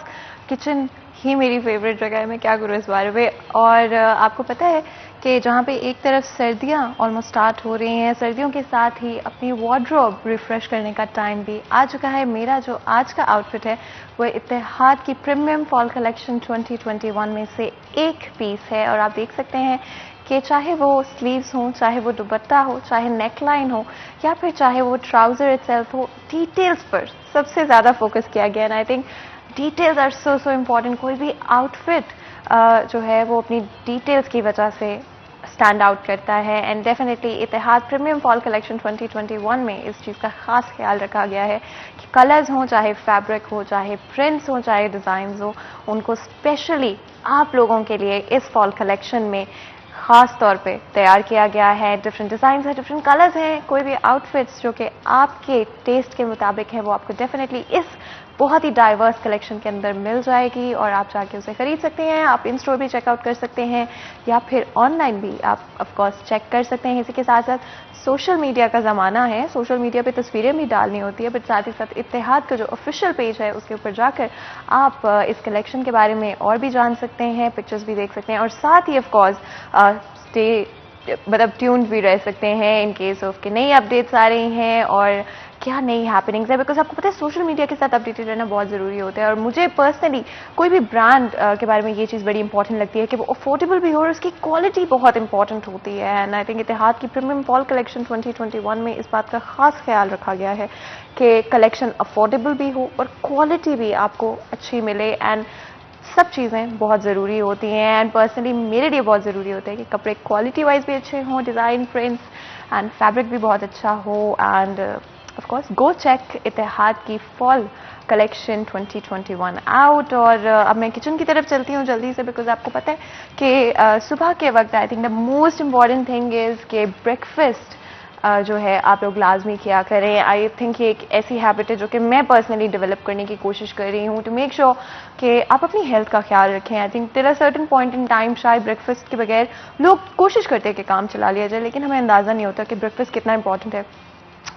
किचन ही मेरी फेवरेट जगह है, मैं क्या करूँ इस बारे में। और आपको पता है कि जहाँ पे एक तरफ सर्दियाँ ऑलमोस्ट स्टार्ट हो रही हैं, सर्दियों के साथ ही अपनी वार्डरोब रिफ्रेश करने का टाइम भी आ चुका है। मेरा जो आज का आउटफिट है वो इत्तेहाद की प्रीमियम फॉल कलेक्शन 2021 में से एक पीस है। और आप देख सकते हैं कि चाहे वो स्लीव्स हो, चाहे वो दुपट्टा हो, चाहे नेकलाइन हो, या फिर चाहे वो ट्राउज़र इटसेल्फ हो, डिटेल्स पर सबसे ज़्यादा फोकस किया गया। And I think details are so important. कोई भी आउटफिट जो है वो अपनी डिटेल्स की वजह से स्टैंड आउट करता है। And definitely Ittehad premium fall collection 2021 में इस चीज़ का ख़ास ख्याल रखा गया है कि कलर्स हों, चाहे फैब्रिक हो, चाहे प्रिंट्स हो, चाहे डिज़ाइंस हो, उनको स्पेशली आप लोगों के लिए इस फॉल कलेक्शन में ख़ास तौर पे तैयार किया गया है। डिफरेंट डिज़ाइंस हैं, डिफरेंट कलर्स हैं। कोई भी आउटफिट्स जो कि आपके टेस्ट के मुताबिक है वो आपको डेफिनेटली इस बहुत ही डाइवर्स कलेक्शन के अंदर मिल जाएगी और आप जाके उसे खरीद सकते हैं। आप इन स्टोर भी चेकआउट कर सकते हैं या फिर ऑनलाइन भी आप ऑफ कोर्स चेक कर सकते हैं। इसी के साथ साथ सोशल मीडिया का ज़माना है, सोशल मीडिया पे तस्वीरें भी डालनी होती है, बट साथ ही साथ इत्तेहाद का जो ऑफिशियल पेज है उसके ऊपर जाकर आप इस कलेक्शन के बारे में और भी जान सकते हैं, पिक्चर्स भी देख सकते हैं और साथ ही ऑफ कोर्स मतलब ट्यून्ड भी रह सकते हैं इन केस ऑफ कि नई अपडेट्स आ रही हैं और क्या नई हैपनिंग्स है। बिकॉज आपको पता है सोशल मीडिया के साथ अपडेटेड रहना बहुत ज़रूरी होता है। और मुझे पर्सनली कोई भी ब्रांड के बारे में ये चीज़ बड़ी इंपॉर्टेंट लगती है कि वो अफोर्डेबल भी हो और उसकी क्वालिटी बहुत इंपॉर्टेंट होती है। एंड आई थिंक इत्तेहाद की प्रीमियम फॉल कलेक्शन 2021 में इस बात का खास ख्याल रखा गया है कि कलेक्शन अफोर्डेबल भी हो और क्वालिटी भी आपको अच्छी मिले। एंड सब चीज़ें बहुत ज़रूरी होती हैं एंड पर्सनली मेरे लिए बहुत ज़रूरी होता है कि कपड़े क्वालिटी वाइज भी अच्छे हों, डिज़ाइन, प्रिंट्स एंड फैब्रिक भी बहुत अच्छा हो। And of course go check Ittehad की फॉल कलेक्शन 2021 आउट। और अब मैं किचन की तरफ चलती हूँ जल्दी से, बिकॉज आपको पता है कि सुबह के वक्त I think the most important thing is कि ब्रेकफास्ट जो है आप लोग लाजमी किया करें। आई थिंक ये एक ऐसी हैबिट है जो कि मैं पर्सनली डेवलप करने की कोशिश कर रही हूँ टू मेक श्योर कि आप अपनी हेल्थ का ख्याल रखें। I think there are certain point in time शायद ब्रेकफास्ट के बगैर लोग कोशिश करते हैं कि काम चला लिया जाए, लेकिन हमें अंदाज़ा नहीं होता कि ब्रेकफास्ट कितना इंपॉर्टेंट है।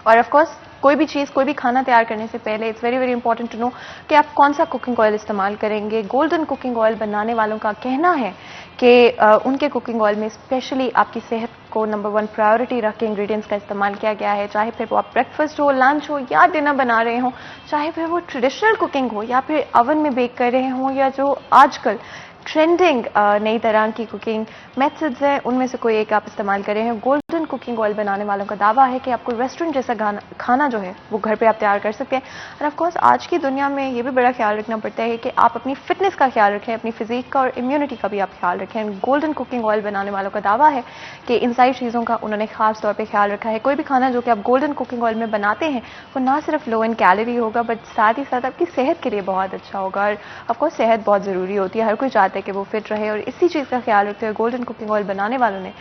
और ऑफ कोर्स कोई भी चीज़, कोई भी खाना तैयार करने से पहले it's very very important to know कि आप कौन सा कुकिंग ऑयल इस्तेमाल करेंगे। गोल्डन कुकिंग ऑयल बनाने वालों का कहना है कि उनके कुकिंग ऑयल में स्पेशली आपकी सेहत को नंबर 1 प्रायोरिटी रख के इंग्रेडिएंट्स का इस्तेमाल किया गया है, चाहे फिर वो आप ब्रेकफास्ट हो, लंच हो या डिनर बना रहे हो, चाहे फिर वो ट्रेडिशनल कुकिंग हो या फिर ओवन में बेक कर रहे हो, या जो आजकल ट्रेंडिंग नई तरह की कुकिंग मेथड्स हैं उनमें से कोई एक आप इस्तेमाल कर रहे हैं। गोल्डन कुकिंग ऑयल बनाने वालों का दावा है कि आपको रेस्टोरेंट जैसा खाना जो है वो घर पे आप तैयार कर सकते हैं। और ऑफ कोर्स आज की दुनिया में ये भी बड़ा ख्याल रखना पड़ता है कि आप अपनी फिटनेस का ख्याल रखें, अपनी फिजिक का और इम्यूनिटी का भी आप ख्याल रखें। गोल्डन कुकिंग ऑयल बनाने वालों का दावा है कि इन सारी चीज़ों का उन्होंने खास तौर पर ख्याल रखा है। कोई भी खाना जो कि आप गोल्डन कुकिंग ऑयल में बनाते हैं वो ना सिर्फ लो इन कैलोरी होगा बट साथ ही साथ आपकी सेहत के लिए बहुत अच्छा होगा। और ऑफकोर्स सेहत बहुत ज़रूरी होती है, हर कोई चाहता है कि वो फिट रहे, और इसी चीज़ का ख्याल रखते हुए गोल्डन कुकिंग ऑयल बनाने वालों ने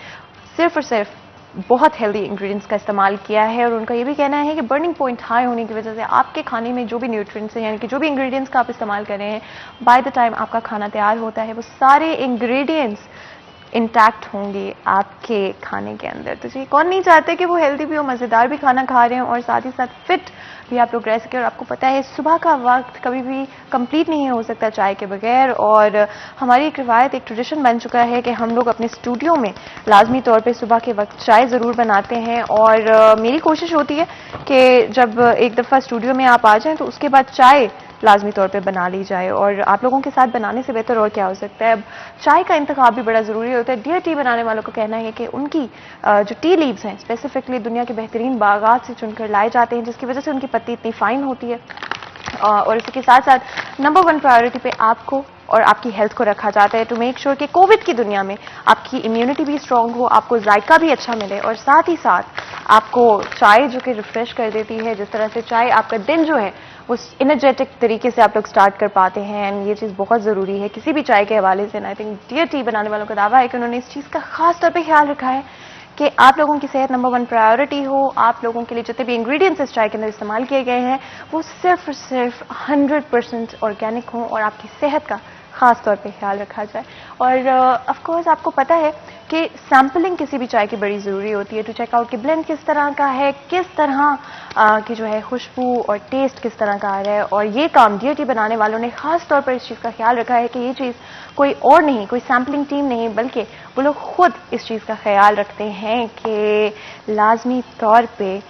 सिर्फ और सिर्फ बहुत हेल्दी इंग्रेडिएंट्स का इस्तेमाल किया है। और उनका ये भी कहना है कि बर्निंग पॉइंट हाई होने की वजह से आपके खाने में जो भी न्यूट्रिएंट्स हैं, यानी कि जो भी इंग्रेडिएंट्स का आप इस्तेमाल कर रहे हैं, बाय द टाइम आपका खाना तैयार होता है वो सारे इंग्रेडिएंट्स इंटैक्ट होंगे आपके खाने के अंदर। तो जी कौन नहीं चाहते कि वो हेल्दी भी हो, मज़ेदार भी खाना खा रहे हैं और साथ ही साथ फिट भी आप लोग रह सके। और आपको पता है सुबह का वक्त कभी भी कंप्लीट नहीं हो सकता चाय के बगैर, और हमारी एक रिवायत, एक ट्रेडिशन बन चुका है कि हम लोग अपने स्टूडियो में लाजमी तौर पे सुबह के वक्त चाय ज़रूर बनाते हैं। और मेरी कोशिश होती है कि जब एक दफ़ा स्टूडियो में आप आ जाएं तो उसके बाद चाय लाजमी तौर पे बना ली जाए, और आप लोगों के साथ बनाने से बेहतर और क्या हो सकता है। अब चाय का इंतखाब भी बड़ा ज़रूरी होता है। डियर टी बनाने वालों का कहना है कि उनकी जो टी लीव्स हैं स्पेसिफिकली दुनिया के बेहतरीन बागात से चुनकर लाए जाते हैं, जिसकी वजह से उनकी पत्ती इतनी फाइन होती है। और इसी के साथ साथ नंबर 1 प्रायोरिटी पे आपको और आपकी हेल्थ को रखा जाता है टू मेक श्योर कि कोविड की दुनिया में आपकी इम्यूनिटी भी स्ट्रांग हो, आपको जायका भी अच्छा मिले, और साथ ही साथ आपको चाय जो कि रिफ्रेश कर देती है, जिस तरह से चाय आपका दिन जो है उस एनर्जेटिक तरीके से आप लोग स्टार्ट कर पाते हैं। एंड ये चीज़ बहुत ज़रूरी है किसी भी चाय के हवाले से। आई थिंक डियर टी बनाने वालों का दावा है कि उन्होंने इस चीज़ का खास तौर पे ख्याल रखा है कि आप लोगों की सेहत नंबर 1 प्रायोरिटी हो। आप लोगों के लिए जितने भी इंग्रेडिएंट्स इस चाय के अंदर इस्तेमाल किए गए हैं वो सिर्फ 100% ऑर्गेनिक हों और आपकी सेहत का खास तौर पे ख्याल रखा जाए। और ऑफ कोर्स आपको पता है कि सैम्पलिंग किसी भी चाय की बड़ी ज़रूरी होती है टू चेक आउट कि ब्लेंड किस तरह का है, किस तरह की जो है खुशबू और टेस्ट किस तरह का आ रहा है। और ये काम डियर टी बनाने वालों ने खास तौर पर इस चीज़ का ख्याल रखा है कि ये चीज़ कोई और नहीं, कोई सैम्पलिंग टीम नहीं, बल्कि वो लोग खुद इस चीज़ का ख्याल रखते हैं कि लाजमी तौर पे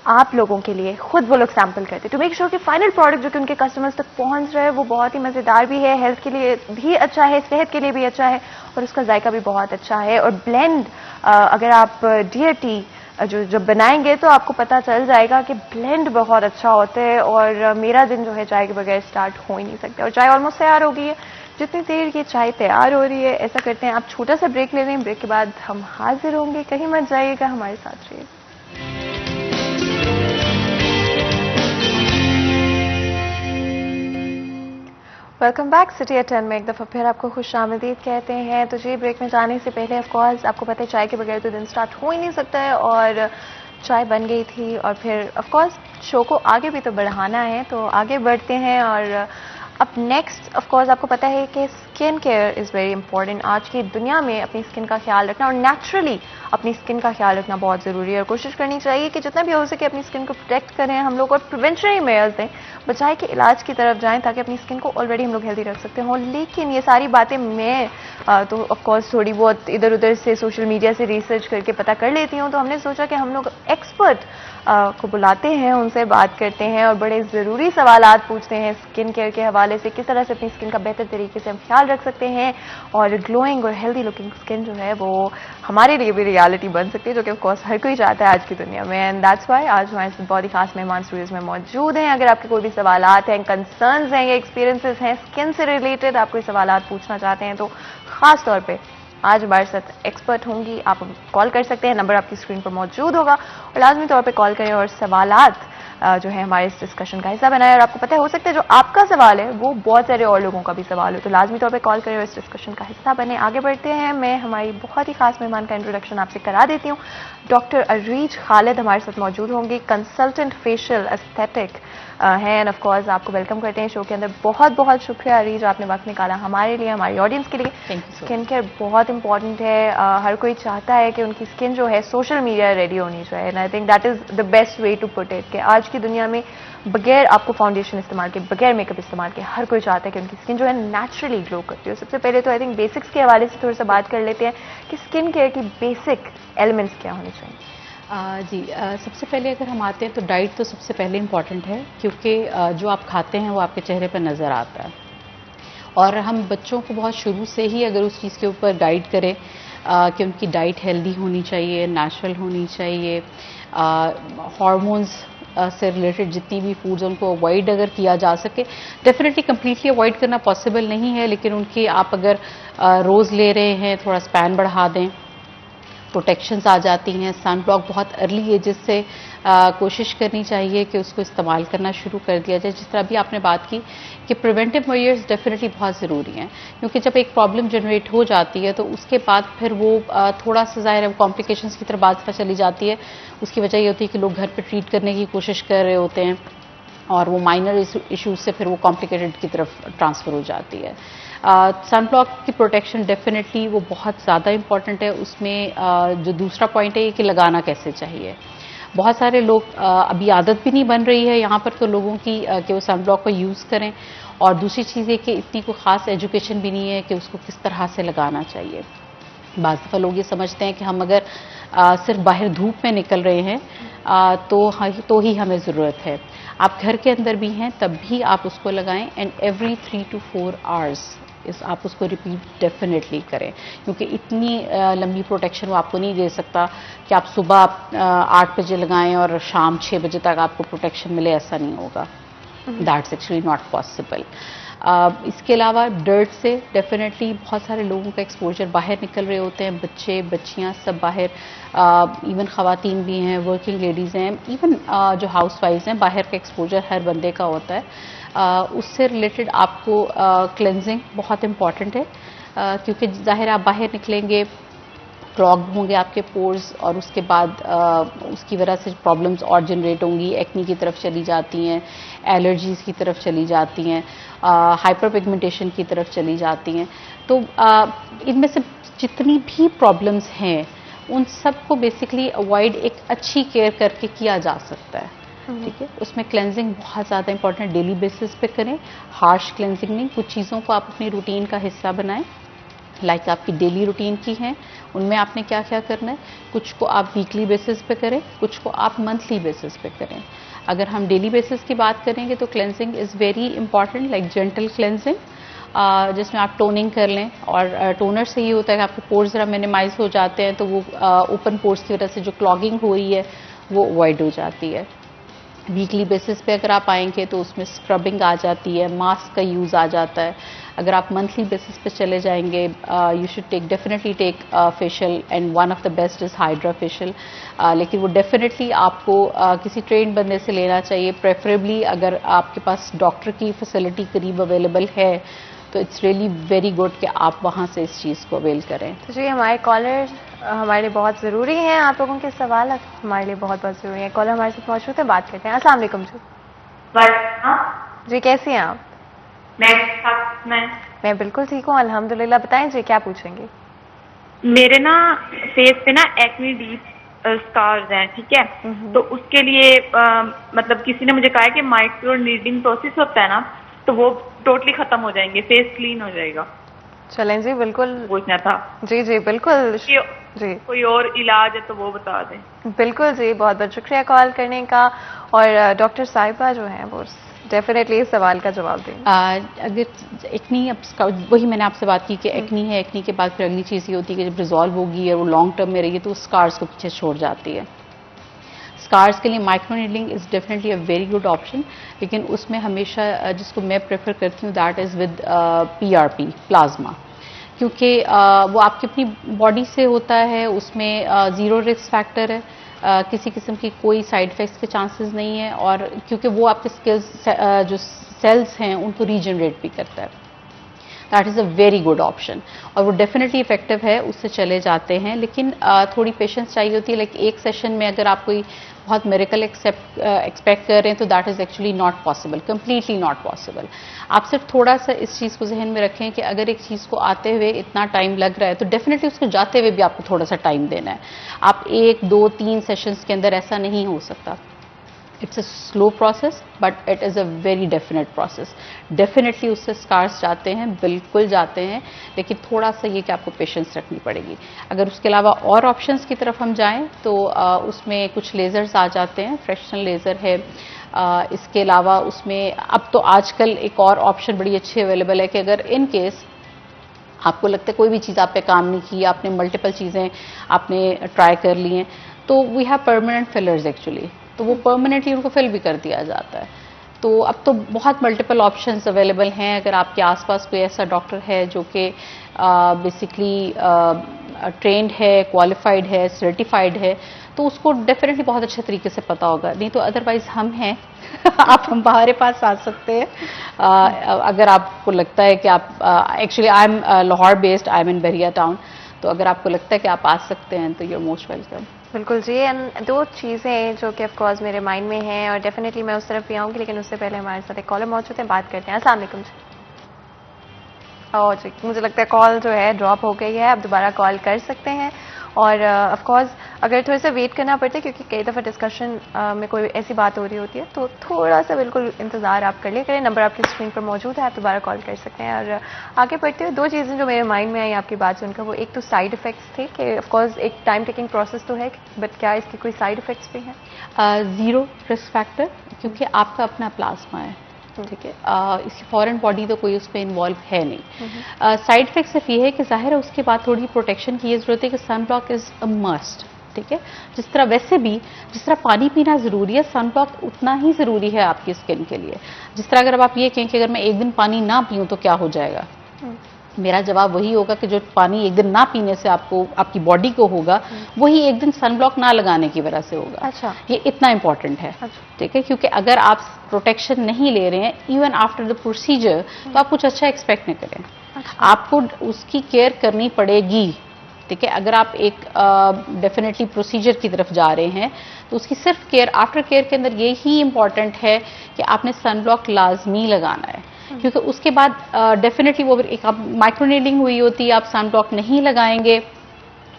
आप लोगों के लिए खुद वो लोग सैंपल करते हैं टू मेक श्योर कि फाइनल प्रोडक्ट जो कि उनके कस्टमर्स तक पहुंच रहा है वो बहुत ही मज़ेदार भी है, हेल्थ के लिए भी अच्छा है, सेहत के लिए भी अच्छा है, और उसका जायका भी बहुत अच्छा है। और ब्लेंड अगर आप डियर टी जो जब बनाएंगे तो आपको पता चल जाएगा कि ब्लेंड बहुत अच्छा होता है, और मेरा दिन जो है चाय के बगैर स्टार्ट हो ही नहीं सकता। और चाय ऑलमोस्ट तैयार हो गई है। जितनी देर ये चाय तैयार हो रही है ऐसा करते हैं आप छोटा सा ब्रेक ले लें, ब्रेक के बाद हम हाजिर होंगे। कहीं मत जाइएगा, हमारे साथ रहिए। वेलकम बैक सिटी एट 10 में एक दफ़ा फिर आपको खुश आमदीद कहते हैं। तो जी ब्रेक में जाने से पहले ऑफकोर्स आपको पता है चाय के बगैर तो दिन स्टार्ट हो ही नहीं सकता है, और चाय बन गई थी और फिर ऑफकोर्स शो को आगे भी तो बढ़ाना है, तो आगे बढ़ते हैं। और अब नेक्स्ट ऑफकोर्स आपको पता है कि skin care is very important. आज की दुनिया में अपनी स्किन का ख्याल रखना और नेचुरली अपनी स्किन का ख्याल रखना बहुत ज़रूरी है, और कोशिश करनी चाहिए कि जितना भी हो सके अपनी स्किन को प्रोटेक्ट करें हम लोग, और प्रिवेंशनरी मेजर्स दें, बचाए के इलाज की तरफ जाएं ताकि अपनी स्किन को ऑलरेडी हम लोग हेल्दी रख सकते हों। लेकिन ये सारी बातें मैं तो ऑफकोर्स थोड़ी बहुत इधर उधर से सोशल मीडिया से रिसर्च करके पता कर लेती हूँ, तो हमने सोचा कि हम लोग एक्सपर्ट को बुलाते हैं, उनसे बात करते हैं और बड़े ज़रूरी सवालात पूछते हैं स्किन केयर के हवाले से, किस तरह से अपनी स्किन का बेहतर तरीके से हम ख्याल रख सकते हैं और ग्लोइंग और हेल्दी लुकिंग स्किन जो है वो हमारे लिए भी रियलिटी बन सकती है, जो कि ऑफकोर्स हर कोई चाहता है आज की दुनिया में। एंड दैट्स वाई आज हमारे साथ बहुत ही खास मेहमान स्टूडियोज में मौजूद हैं। अगर आपके कोई भी सवालात हैं, कंसर्न्स हैं या एक्सपीरियंसेस हैं स्किन से रिलेटेड, आप कोई सवालात पूछना चाहते हैं तो खास तौर पर आज हमारे साथ एक्सपर्ट होंगी। आप कॉल कर सकते हैं, नंबर आपकी स्क्रीन पर मौजूद होगा, और लाजमी तौर पे कॉल करें और सवालात जो है हमारे इस डिस्कशन का हिस्सा बनाए। और आपको पता है, हो सकता है जो आपका सवाल है वो बहुत सारे और लोगों का भी सवाल हो, तो लाजमी तौर पे कॉल करें और इस डिस्कशन का हिस्सा बने। आगे बढ़ते हैं, मैं हमारी बहुत ही खास मेहमान का इंट्रोडक्शन आपसे करा देती हूँ। डॉक्टर अरीज खालिद हमारे साथ मौजूद होंगी, कंसल्टेंट फेशियल एस्थेटिक हैं, एंड ऑफ कोर्स आपको वेलकम करते हैं शो के अंदर। बहुत बहुत शुक्रिया अरीज, आपने वक्त निकाला हमारे लिए, हमारी ऑडियंस के लिए। स्किन केयर बहुत इंपॉर्टेंट है, हर कोई चाहता है कि उनकी स्किन जो है सोशल मीडिया रेडी होनी चाहिए, and I think that is the best way to put it, कि आज की दुनिया में बगैर आपको फाउंडेशन इस्तेमाल के, बगैर मेकअप इस्तेमाल के, हर कोई चाहता है कि उनकी स्किन जो है नेचुरली ग्लो करती हो। सबसे पहले तो आई थिंक बेसिक्स के हवाले से थोड़ा सा बात कर लेते हैं कि स्किन केयर की बेसिक एलिमेंट्स क्या होने चाहिए। सबसे पहले अगर हम आते हैं तो डाइट तो सबसे पहले इम्पॉर्टेंट है, क्योंकि जो आप खाते हैं वो आपके चेहरे पर नज़र आता है। और हम बच्चों को बहुत शुरू से ही अगर उस चीज़ के ऊपर गाइड करें कि उनकी डाइट हेल्दी होनी चाहिए, नेचुरल होनी चाहिए, हार्मोन्स से रिलेटेड जितनी भी फूड्स उनको अवॉइड अगर किया जा सके, डेफिनेटली कम्प्लीटली अवॉइड करना पॉसिबल नहीं है, लेकिन उनकी आप अगर रोज़ ले रहे हैं, थोड़ा स्पैन बढ़ा दें, प्रोटेक्शंस आ जाती हैं। सन ब्लॉक बहुत अर्ली एजेस से कोशिश करनी चाहिए कि उसको इस्तेमाल करना शुरू कर दिया जाए। जिस तरह भी आपने बात की कि प्रिवेंटिव मेजर्स डेफिनेटली बहुत ज़रूरी हैं, क्योंकि जब एक प्रॉब्लम जनरेट हो जाती है तो उसके बाद फिर वो थोड़ा सा ज़ाहिर है कॉम्प्लिकेशंस की तरफ बाद दफ़ा चली जाती है। उसकी वजह ये होती है कि लोग घर पर ट्रीट करने की कोशिश कर रहे होते हैं और वो माइनर इश्यूज से फिर वो कॉम्प्लिकेटेड की तरफ ट्रांसफ़र हो जाती है। सन ब्लॉक की प्रोटेक्शन डेफिनेटली वो बहुत ज़्यादा इम्पॉर्टेंट है। उसमें जो दूसरा पॉइंट है कि लगाना कैसे चाहिए। बहुत सारे लोग अभी आदत भी नहीं बन रही है यहाँ पर तो लोगों की कि वो सन ब्लॉक को यूज़ करें, और दूसरी चीज़ है कि इतनी कोई ख़ास एजुकेशन भी नहीं है कि उसको किस तरह से लगाना चाहिए। बाज़ दफ़ा लोग ये समझते हैं कि हम अगर सिर्फ बाहर धूप में निकल रहे हैं तो ही हमें ज़रूरत है। आप घर के अंदर भी हैं तब भी आप उसको लगाएं, एंड एवरी 3 to 4 आवर्स आप उसको रिपीट डेफिनेटली करें, क्योंकि इतनी लंबी प्रोटेक्शन वो आपको नहीं दे सकता कि आप सुबह 8 बजे लगाएं और शाम 6 बजे तक आपको प्रोटेक्शन मिले, ऐसा नहीं होगा। That's actually not possible. इसके अलावा डर्ट से डेफिनेटली बहुत सारे लोगों का एक्सपोजर, बाहर निकल रहे होते हैं बच्चे बच्चियां सब बाहर, इवन ख़वातीन भी हैं, वर्किंग लेडीज़ हैं, इवन जो हाउस वाइफ्स हैं, बाहर का एक्सपोजर हर बंदे का होता है। उससे रिलेटेड आपको क्लेंजिंग बहुत इम्पॉर्टेंट है, क्योंकि ज़ाहिर आप बाहर निकलेंगे, क्लॉग्ड होंगे आपके पोर्स, और उसके बाद उसकी वजह से प्रॉब्लम्स और जनरेट होंगी, एक्नी की तरफ चली जाती हैं, एलर्जीज़ की तरफ चली जाती हैं, हाइपर पिगमेंटेशन की तरफ चली जाती हैं। तो इनमें से जितनी भी प्रॉब्लम्स हैं उन सब को बेसिकली अवॉइड एक अच्छी केयर करके किया जा सकता है। ठीक है, उसमें क्लेंजिंग बहुत ज़्यादा इंपॉर्टेंट, डेली बेसिस पे करें, हार्श क्लेंजिंग नहीं। कुछ चीज़ों को आप अपनी रूटीन का हिस्सा बनाएं, लाइक आपकी डेली रूटीन की हैं, उनमें आपने क्या क्या करना है। कुछ को आप वीकली बेसिस पे करें, कुछ को आप मंथली बेसिस पे करें। अगर हम डेली बेसिस की बात करेंगे तो cleansing is very important, like gentle cleansing, जिसमें आप टोनिंग कर लें, और टोनर से ये होता है कि आपके पोर्स ज़रा मिनिमाइज हो जाते हैं, तो वो ओपन पोर्स की वजह से जो क्लॉगिंग हो रही है वो अवॉइड हो जाती है। वीकली बेसिस पे अगर आप आएंगे तो उसमें स्क्रबिंग आ जाती है, मास्क का यूज़ आ जाता है। अगर आप मंथली बेसिस पे चले जाएंगे, you should definitely take facial, and one of the best is hydra facial. लेकिन वो डेफिनेटली आपको किसी ट्रेन बंदे से लेना चाहिए, प्रेफरेबली अगर आपके पास डॉक्टर की फैसिलिटी करीब अवेलेबल है तो इट्स रियली वेरी गुड कि आप वहाँ से इस चीज़ को अवेल करें। तो जी, हमारे कॉलर हमारे लिए बहुत ज़रूरी हैं, आप लोगों के सवाल हमारे लिए बहुत बहुत ज़रूरी हैं। कॉलर हमारे साथ मौजूद है, बात करते हैं। अस्सलाम वालेकुम जी, कैसी हैं आप? मैं बिल्कुल ठीक हूँ अल्हम्दुलिल्लाह। बताएं जी, क्या पूछेंगे? मेरे ना फेस पे ना एक्ने डीप स्कार्स हैं, ठीक है, तो उसके लिए मतलब किसी ने मुझे कहा है कि माइक्रो नीडिंग प्रोसेस होता है ना, तो वो टोटली खत्म हो जाएंगे, फेस क्लीन हो जाएगा। चलें जी, बिल्कुल पूछना था। जी जी बिल्कुल जी, कोई और इलाज है तो वो बता दें। बिल्कुल जी, बहुत बहुत शुक्रिया कॉल करने का। और डॉक्टर साहिबा जो हैं वो डेफिनेटली इस सवाल का जवाब दें। अगर एक्नी, अब वही मैंने आपसे बात की कि एक्नी है, एक्नी के बाद फिर अगली चीज़ ये होती है कि जब रिजॉल्व होगी और वो लॉन्ग टर्म में रही है तो स्कार्स को पीछे छोड़ जाती है। स्कार्स के लिए micro needling is definitely a very good option, लेकिन उसमें हमेशा जिसको मैं प्रेफर करती हूँ that is with PRP plasma, क्योंकि वो आपकी अपनी बॉडी से होता है, उसमें ज़ीरो रिस्क फैक्टर है। किसी किस्म की कोई साइड इफेक्ट्स के चांसेस नहीं है, और क्योंकि वो आपके स्किल्स जो सेल्स हैं उनको रीजनरेट भी करता है। That is a very good option, और वो डेफिनेटली इफेक्टिव है, उससे चले जाते हैं। लेकिन थोड़ी पेशेंस चाहिए होती है। लाइक एक सेशन में अगर आप कोई बहुत मेरेकल एक्सपेक्ट कर रहे हैं तो that is actually not possible, completely not possible. आप सिर्फ थोड़ा सा इस चीज़ को जहन में रखें कि अगर एक चीज़ को आते हुए इतना टाइम लग रहा है तो डेफिनेटली उसको जाते हुए भी आपको थोड़ा सा टाइम देना है। आप 1, 2, 3 सेशंस के अंदर ऐसा नहीं हो सकता। It's a slow process but it is a very definite process. Definitely उससे स्कार्स जाते हैं, बिल्कुल जाते हैं, लेकिन थोड़ा सा ये कि आपको पेशेंस रखनी पड़ेगी। अगर उसके अलावा और ऑप्शंस की तरफ हम जाएं तो उसमें कुछ लेज़र्स आ जाते हैं, फ्रैक्शनल लेज़र है। इसके अलावा उसमें अब तो आजकल एक और ऑप्शन बड़ी अच्छी अवेलेबल है कि अगर इन केस आपको लगता है कोई भी चीज़ आप पे काम नहीं की, आपने मल्टीपल चीज़ें आपने ट्राई कर ली हैं, तो we have permanent fillers actually, तो वो परमानेंटली उनको फिल भी कर दिया जाता है। तो अब तो बहुत मल्टीपल ऑप्शंस अवेलेबल हैं। अगर आपके आसपास कोई ऐसा डॉक्टर है जो कि बेसिकली ट्रेंड है, क्वालिफाइड है, सर्टिफाइड है, तो उसको डेफिनेटली बहुत अच्छे तरीके से पता होगा। नहीं तो अदरवाइज हम हैं आप हमारे पास आ सकते हैं। अगर आपको लगता है कि आप actually I am Lahore based, I am in Bahria town, तो अगर आपको लगता है कि आप आ सकते हैं तो यू आर मोस्ट वेलकम। बिल्कुल जी। एंड 2 चीज़ें जो कि ऑफकोर्स मेरे माइंड में हैं और डेफिनेटली मैं उस तरफ भी आऊँगी, लेकिन उससे पहले हमारे साथ एक कॉलर मौजूद है, बात करते हैं। अस्सलाम वालेकुम जी। जी, मुझे लगता है कॉल जो है ड्रॉप हो गई है, आप दोबारा कॉल कर सकते हैं। और ऑफकोर्स अगर थोड़ा सा वेट करना पड़ता है क्योंकि कई दफ़ा डिस्कशन में कोई ऐसी बात हो रही होती है, तो थोड़ा सा बिल्कुल इंतज़ार आप कर लिया करें। नंबर आपकी स्क्रीन पर मौजूद है, आप दोबारा कॉल कर सकते हैं। और आगे बढ़ते हुए 2 चीज़ें जो मेरे माइंड में आई आपकी बात सुनकर, वो एक तो साइड इफ़ेक्ट्स थे कि ऑफकोर्स एक टाइम टेकिंग प्रोसेस तो है, बट क्या इसके कोई साइड इफ़ेक्ट्स भी हैं? ज़ीरो रिस्क फैक्टर, क्योंकि आपका अपना प्लाज्मा है, ठीक है। इसकी फॉरेन बॉडी तो कोई उस पर इन्वॉल्व है नहीं। साइड इफेक्ट सिर्फ ये है कि जाहिर है उसके बाद थोड़ी प्रोटेक्शन की ये जरूरत है कि sunblock is a must, ठीक है। जिस तरह वैसे भी जिस तरह पानी पीना ज़रूरी है, सन ब्लॉक उतना ही ज़रूरी है आपकी स्किन के लिए। जिस तरह अगर आप ये कहें कि अगर मैं एक दिन पानी ना पीऊँ तो क्या हो जाएगा, मेरा जवाब वही होगा कि जो पानी एक दिन ना पीने से आपको आपकी बॉडी को होगा, वही एक दिन सनब्लॉक ना लगाने की वजह से होगा। अच्छा। ये इतना इंपॉर्टेंट है, ठीक है। क्योंकि अगर आप प्रोटेक्शन नहीं ले रहे हैं इवन आफ्टर द प्रोसीजर, तो आप कुछ अच्छा एक्सपेक्ट नहीं करें। अच्छा। आपको उसकी केयर करनी पड़ेगी, ठीक है। अगर आप एक डेफिनेटली प्रोसीजर की तरफ जा रहे हैं तो उसकी सिर्फ केयर, आफ्टर केयर के अंदर यही इंपॉर्टेंट है कि आपने सनब्लॉक लाजमी लगाना है, क्योंकि उसके बाद डेफिनेटली वो एक माइक्रोनीडलिंग हुई होती है, आप सनब्लॉक नहीं लगाएंगे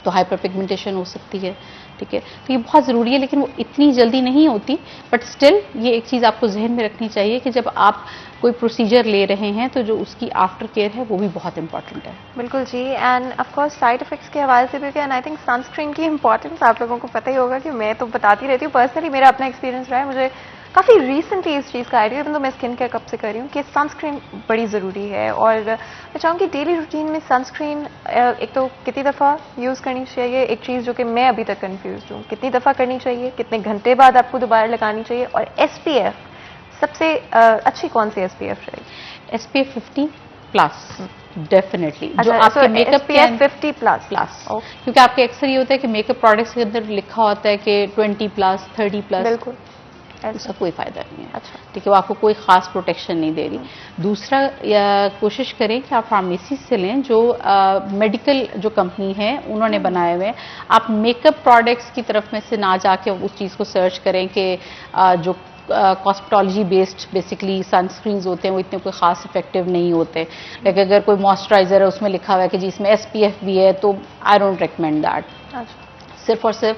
तो हाइपर पिगमेंटेशन हो सकती है, ठीक है। तो ये बहुत ज़रूरी है, लेकिन वो इतनी जल्दी नहीं होती, बट स्टिल ये एक चीज़ आपको जहन में रखनी चाहिए कि जब आप कोई प्रोसीजर ले रहे हैं तो जो उसकी आफ्टर केयर है वो भी बहुत इंपॉर्टेंट है। बिल्कुल जी। And of course side effects के हवाले से भी, एंड आई थिंक सनस्क्रीन की इंपॉर्टेंस आप लोगों को पता ही होगा कि मैं तो बताती रहती हूँ, पर्सनली मेरा अपना एक्सपीरियंस रहा है, मुझे काफ़ी रिसेंटली इस चीज़ का आइडिया, तो मैं स्किन केयर कब से कर रही हूँ कि सनस्क्रीन बड़ी ज़रूरी है। और मैं चाहूँगी डेली रूटीन में सनस्क्रीन एक तो कितनी दफ़ा यूज़ करनी चाहिए, एक चीज़ जो कि मैं अभी तक कन्फ्यूज हूँ, कितनी दफ़ा करनी चाहिए, कितने घंटे बाद आपको दोबारा लगानी चाहिए, और SPF सबसे अच्छी कौन सी SPF रहेगी? SPF 50 plus definitely. जो आपके मेकअप के 50 प्लस, क्योंकि आपके अक्सर ये होता है कि मेकअप प्रोडक्ट्स के अंदर लिखा होता है कि 20 प्लस 30 प्लस, बिल्कुल उसका कोई फायदा नहीं है। अच्छा, ठीक है, वो आपको कोई खास प्रोटेक्शन नहीं दे रही। दूसरा, कोशिश करें कि आप फार्मेसी से लें, जो मेडिकल जो कंपनी है उन्होंने बनाए हुए। आप मेकअप प्रोडक्ट्स की तरफ में से ना जाके उस चीज़ को सर्च करें कि जो कॉस्मेटोलॉजी बेस्ड बेसिकली सनस्क्रीन्स होते हैं वो इतने कोई ख़ास इफेक्टिव नहीं होते। लेकिन अगर कोई मॉइस्चराइज़र है उसमें लिखा हुआ है कि जी इसमें SPF भी है, तो आई डोंट रिकमेंड दैट। सिर्फ और सिर्फ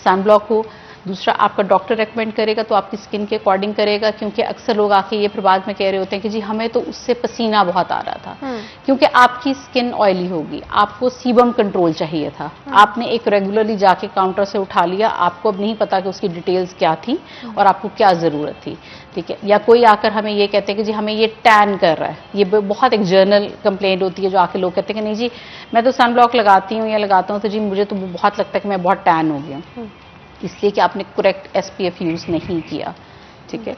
सन ब्लॉक हो। दूसरा, आपका डॉक्टर रेकमेंड करेगा तो आपकी स्किन के अकॉर्डिंग करेगा, क्योंकि अक्सर लोग आके ये फिर बाद में कह रहे होते हैं कि जी हमें तो उससे पसीना बहुत आ रहा था, क्योंकि आपकी स्किन ऑयली होगी, आपको सीबम कंट्रोल चाहिए था, आपने एक रेगुलरली जाके काउंटर से उठा लिया, आपको अब नहीं पता कि उसकी डिटेल्स क्या थी और आपको क्या ज़रूरत थी, ठीक है। या कोई आकर हमें ये कहते हैं कि जी हमें ये टैन कर रहा है, ये बहुत एक जर्नल कंप्लेंट होती है, जो आके लोग कहते हैं कि नहीं जी मैं तो सन ब्लॉक लगाती हूँ या लगाता हूँ तो जी मुझे तो बहुत लगता है कि मैं बहुत टैन हो गया हूँ, इसलिए कि आपने करेक्ट SPF यूज़ नहीं किया, ठीक है।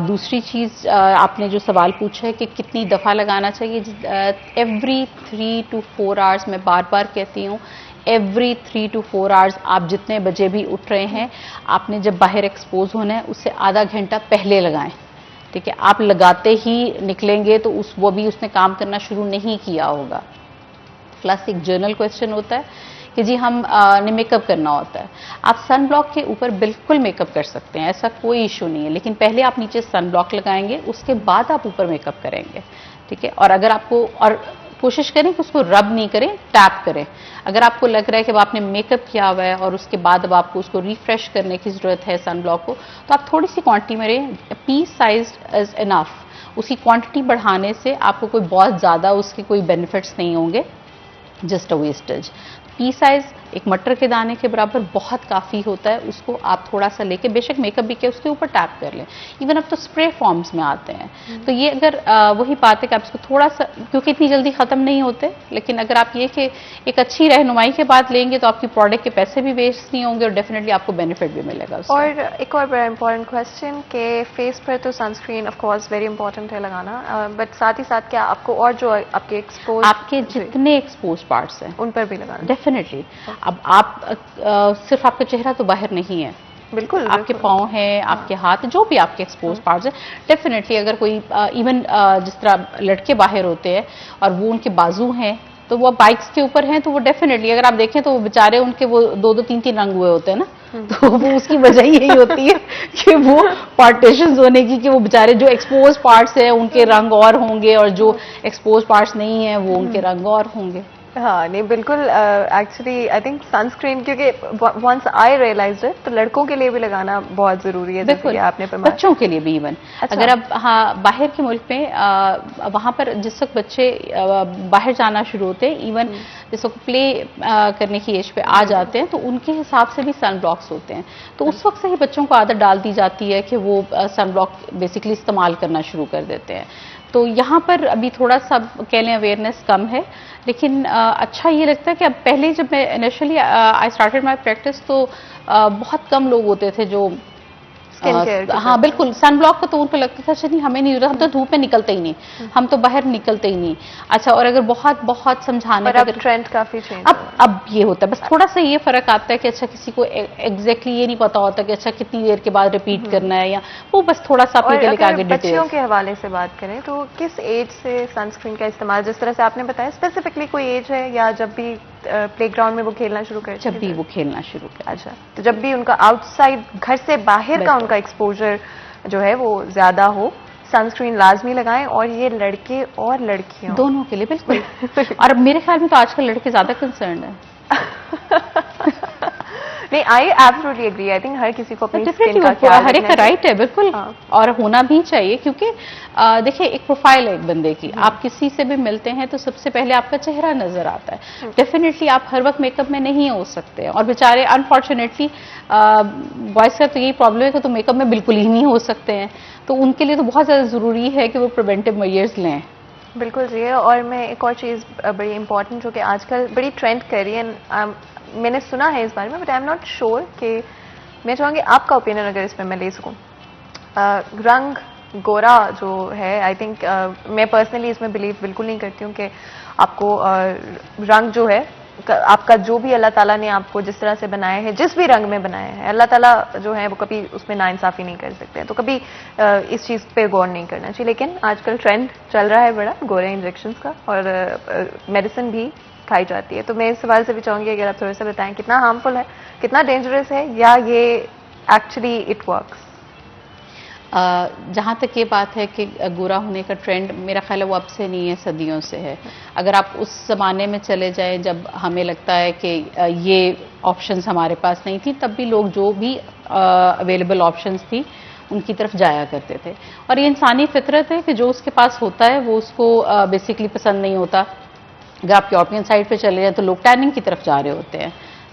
दूसरी चीज़, आपने जो सवाल पूछा है कि कितनी दफ़ा लगाना चाहिए, एवरी 3 to 4 आवर्स, मैं बार बार कहती हूँ एवरी 3 to 4 आवर्स आप जितने बजे भी उठ रहे हैं, आपने जब बाहर एक्सपोज होना है उससे आधा घंटा पहले लगाएं। ठीक है, आप लगाते ही निकलेंगे तो वो भी उसने काम करना शुरू नहीं किया होगा। प्लस एक जर्नल क्वेश्चन होता है कि जी हम ने मेकअप करना होता है, आप सन ब्लॉक के ऊपर बिल्कुल मेकअप कर सकते हैं, ऐसा कोई इशू नहीं है, लेकिन पहले आप नीचे सन ब्लॉक लगाएंगे, उसके बाद आप ऊपर मेकअप करेंगे। ठीक है, और अगर आपको, और कोशिश करें कि उसको रब नहीं करें, टैप करें। अगर आपको लग रहा है कि अब आपने मेकअप किया हुआ है और उसके बाद अब आपको उसको रिफ्रेश करने की जरूरत है सन ब्लॉक को, तो आप थोड़ी सी क्वांटिटी में रहें, पीस साइज इज इनफ। उसकी क्वांटिटी बढ़ाने से आपको कोई बहुत ज्यादा उसके कोई बेनिफिट्स नहीं होंगे, just a wastage. P size एक मटर के दाने के बराबर बहुत काफ़ी होता है, उसको आप थोड़ा सा लेके, बेशक मेकअप भी किया, उसके ऊपर टैप कर लें। इवन अब तो स्प्रे फॉर्म्स में आते हैं, तो ये अगर वही बात है कि आप इसको थोड़ा सा, क्योंकि इतनी जल्दी ख़त्म नहीं होते, लेकिन अगर आप ये कि एक अच्छी रहनुमाई के बाद लेंगे तो आपकी प्रोडक्ट के पैसे भी वेस्ट नहीं होंगे और डेफिनेटली आपको बेनिफिट भी मिलेगा उसका। और एक और बड़ा इंपॉर्टेंट क्वेश्चन कि फेस पर तो sunscreen of course very important है लगाना, बट साथ ही साथ क्या आपको और जो आपके एक्सपोज, आपके जितने एक्सपोज पार्ट्स हैं उन पर भी लगाना? डेफिनेटली। अब आप सिर्फ आपका चेहरा तो बाहर नहीं है, बिल्कुल, आपके पाँव हैं, आपके हाथ, जो भी आपके एक्सपोज पार्ट्स हैं, डेफिनेटली अगर कोई इवन जिस तरह लड़के बाहर होते हैं और वो उनके बाजू हैं, तो वो बाइक्स के ऊपर हैं, तो वो डेफिनेटली अगर आप देखें तो वो बेचारे उनके वो 2-2, 3-3 रंग हुए होते हैं ना, तो वो उसकी वजह यही होती है कि वो पार्टीशंस होने की, कि वो बेचारे जो एक्सपोज पार्ट्स हैं उनके रंग और होंगे और जो एक्सपोज पार्ट्स नहीं है वो उनके रंग और होंगे। हाँ नहीं बिल्कुल, एक्चुअली आई थिंक सनस्क्रीन, क्योंकि वंस आई रियलाइज्ड इट, तो लड़कों के लिए भी लगाना बहुत जरूरी है, जैसे कि आपने फरमाया, बच्चों के लिए भी इवन। अच्छा। अगर अब हाँ बाहर के मुल्क में वहाँ पर जिस वक्त बच्चे बाहर जाना शुरू होते हैं, इवन जिस वक्त प्ले करने की एज पे आ जाते हैं, तो उनके हिसाब से भी सन ब्लॉक्स होते हैं, तो उस वक्त से ही बच्चों को आदत डाल दी जाती है कि वो सन ब्लॉक बेसिकली इस्तेमाल करना शुरू कर देते हैं। तो यहाँ पर अभी थोड़ा सा कह लें अवेयरनेस कम है, लेकिन अच्छा ये लगता है कि अब पहले जब मैं initially I started my practice, तो बहुत कम लोग होते थे जो स्किन केयर। हाँ बिल्कुल, सन ब्लॉक का तो उनको लगता था अच्छा नहीं हमें नहीं जरूरत, हम तो धूप में निकलते ही नहीं, हम तो बाहर निकलते ही नहीं। अच्छा, और अगर बहुत बहुत समझाने पर अब ट्रेंड काफी चेंज, अब ये होता है, बस थोड़ा सा ये फर्क आता है कि अच्छा किसी को एग्जैक्टली ये नहीं पता होता कि अच्छा कितनी देर के बाद रिपीट करना है, या वो बस थोड़ा सा अपने गले के आगे डिटेल। बच्चियों के हवाले से बात करें तो किस एज से सनस्क्रीन का इस्तेमाल, जिस तरह से आपने बताया, स्पेसिफिकली कोई एज है, या जब भी प्लेग्राउंड में वो खेलना शुरू करें? जब भी वो खेलना शुरू करें। अच्छा, तो जब भी उनका आउटसाइड, घर से बाहर का उनका एक्सपोजर जो है वो ज्यादा हो, सनस्क्रीन लाजमी लगाएं, और ये लड़के और लड़कियों दोनों के लिए बिल्कुल। और मेरे ख्याल में तो आजकल लड़के ज्यादा कंसर्न है। नहीं, I absolutely agree, I think हर किसी को अपनी स्किन का ख्याल हर एक का राइट है, बिल्कुल। हाँ। और होना भी चाहिए, क्योंकि देखिए एक प्रोफाइल है एक बंदे की, आप किसी से भी मिलते हैं तो सबसे पहले आपका चेहरा नजर आता है। डेफिनेटली आप हर वक्त मेकअप में नहीं हो सकते, और बेचारे अनफॉर्चुनेटली बॉयज का तो यही प्रॉब्लम है कि तो मेकअप में बिल्कुल ही नहीं हो सकते हैं, तो उनके लिए तो बहुत ज्यादा जरूरी है कि वो प्रिवेंटिव मेजर्स लें। बिल्कुल जी। और मैं एक और चीज़ बड़ी इंपॉर्टेंट जो कि आजकल बड़ी ट्रेंड कर रही है, मैंने सुना है इस बारे में, but I am not sure, कि मैं चाहूँगी आपका ओपिनियन अगर इसमें मैं ले सकूँ। रंग गोरा जो है, आई थिंक मैं पर्सनली इसमें बिलीव बिल्कुल नहीं करती हूँ कि आपको रंग जो है, आपका जो भी अल्लाह ताला ने आपको जिस तरह से बनाया है, जिस भी रंग में बनाया है, अल्लाह ताला जो है वो कभी उसमें नाइंसाफ़ी नहीं कर सकते हैं, तो कभी इस चीज़ पे गौर नहीं करना चाहिए। लेकिन आजकल ट्रेंड चल रहा है बड़ा गोरे इंजेक्शंस का, और मेडिसिन भी खाई जाती है, तो मैं इस सवाल से भी चाहूँगी अगर आप थोड़ा सा बताएं, कितना हार्मफुल है, कितना डेंजरस है, या ये एक्चुअली इट वर्क्स? जहाँ तक ये बात है कि गोरा होने का ट्रेंड, मेरा ख्याल है वो अब से नहीं है, सदियों से है। अगर आप उस ज़माने में चले जाएं जब हमें लगता है कि ये ऑप्शंस हमारे पास नहीं थी, तब भी लोग जो भी अवेलेबल ऑप्शंस थी उनकी तरफ जाया करते थे, और ये इंसानी फितरत है कि जो उसके पास होता है वो उसको बेसिकली पसंद नहीं होता। अगर आप यूरोपियन साइड पे चले जाएं तो लोग टैनिंग की तरफ जा रहे होते हैं,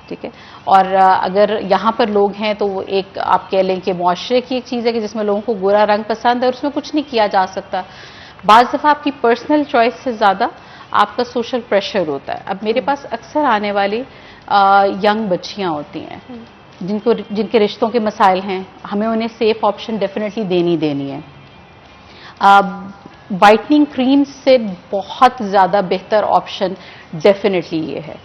ठीक है। और अगर यहाँ पर लोग हैं तो वो एक आप कह लें कि मुआशरे की एक चीज़ है कि जिसमें लोगों को गोरा रंग पसंद है, और उसमें कुछ नहीं किया जा सकता। बाज़ दफ़ा आपकी पर्सनल चॉइस से ज़्यादा आपका सोशल प्रेशर होता है। अब मेरे पास अक्सर आने वाली यंग बच्चियाँ होती हैं जिनके रिश्तों के मसाइल हैं, हमें उन्हें सेफ ऑप्शन डेफिनेटली देनी है। वाइटनिंग क्रीम से बहुत ज़्यादा बेहतर ऑप्शन डेफिनेटली ये है।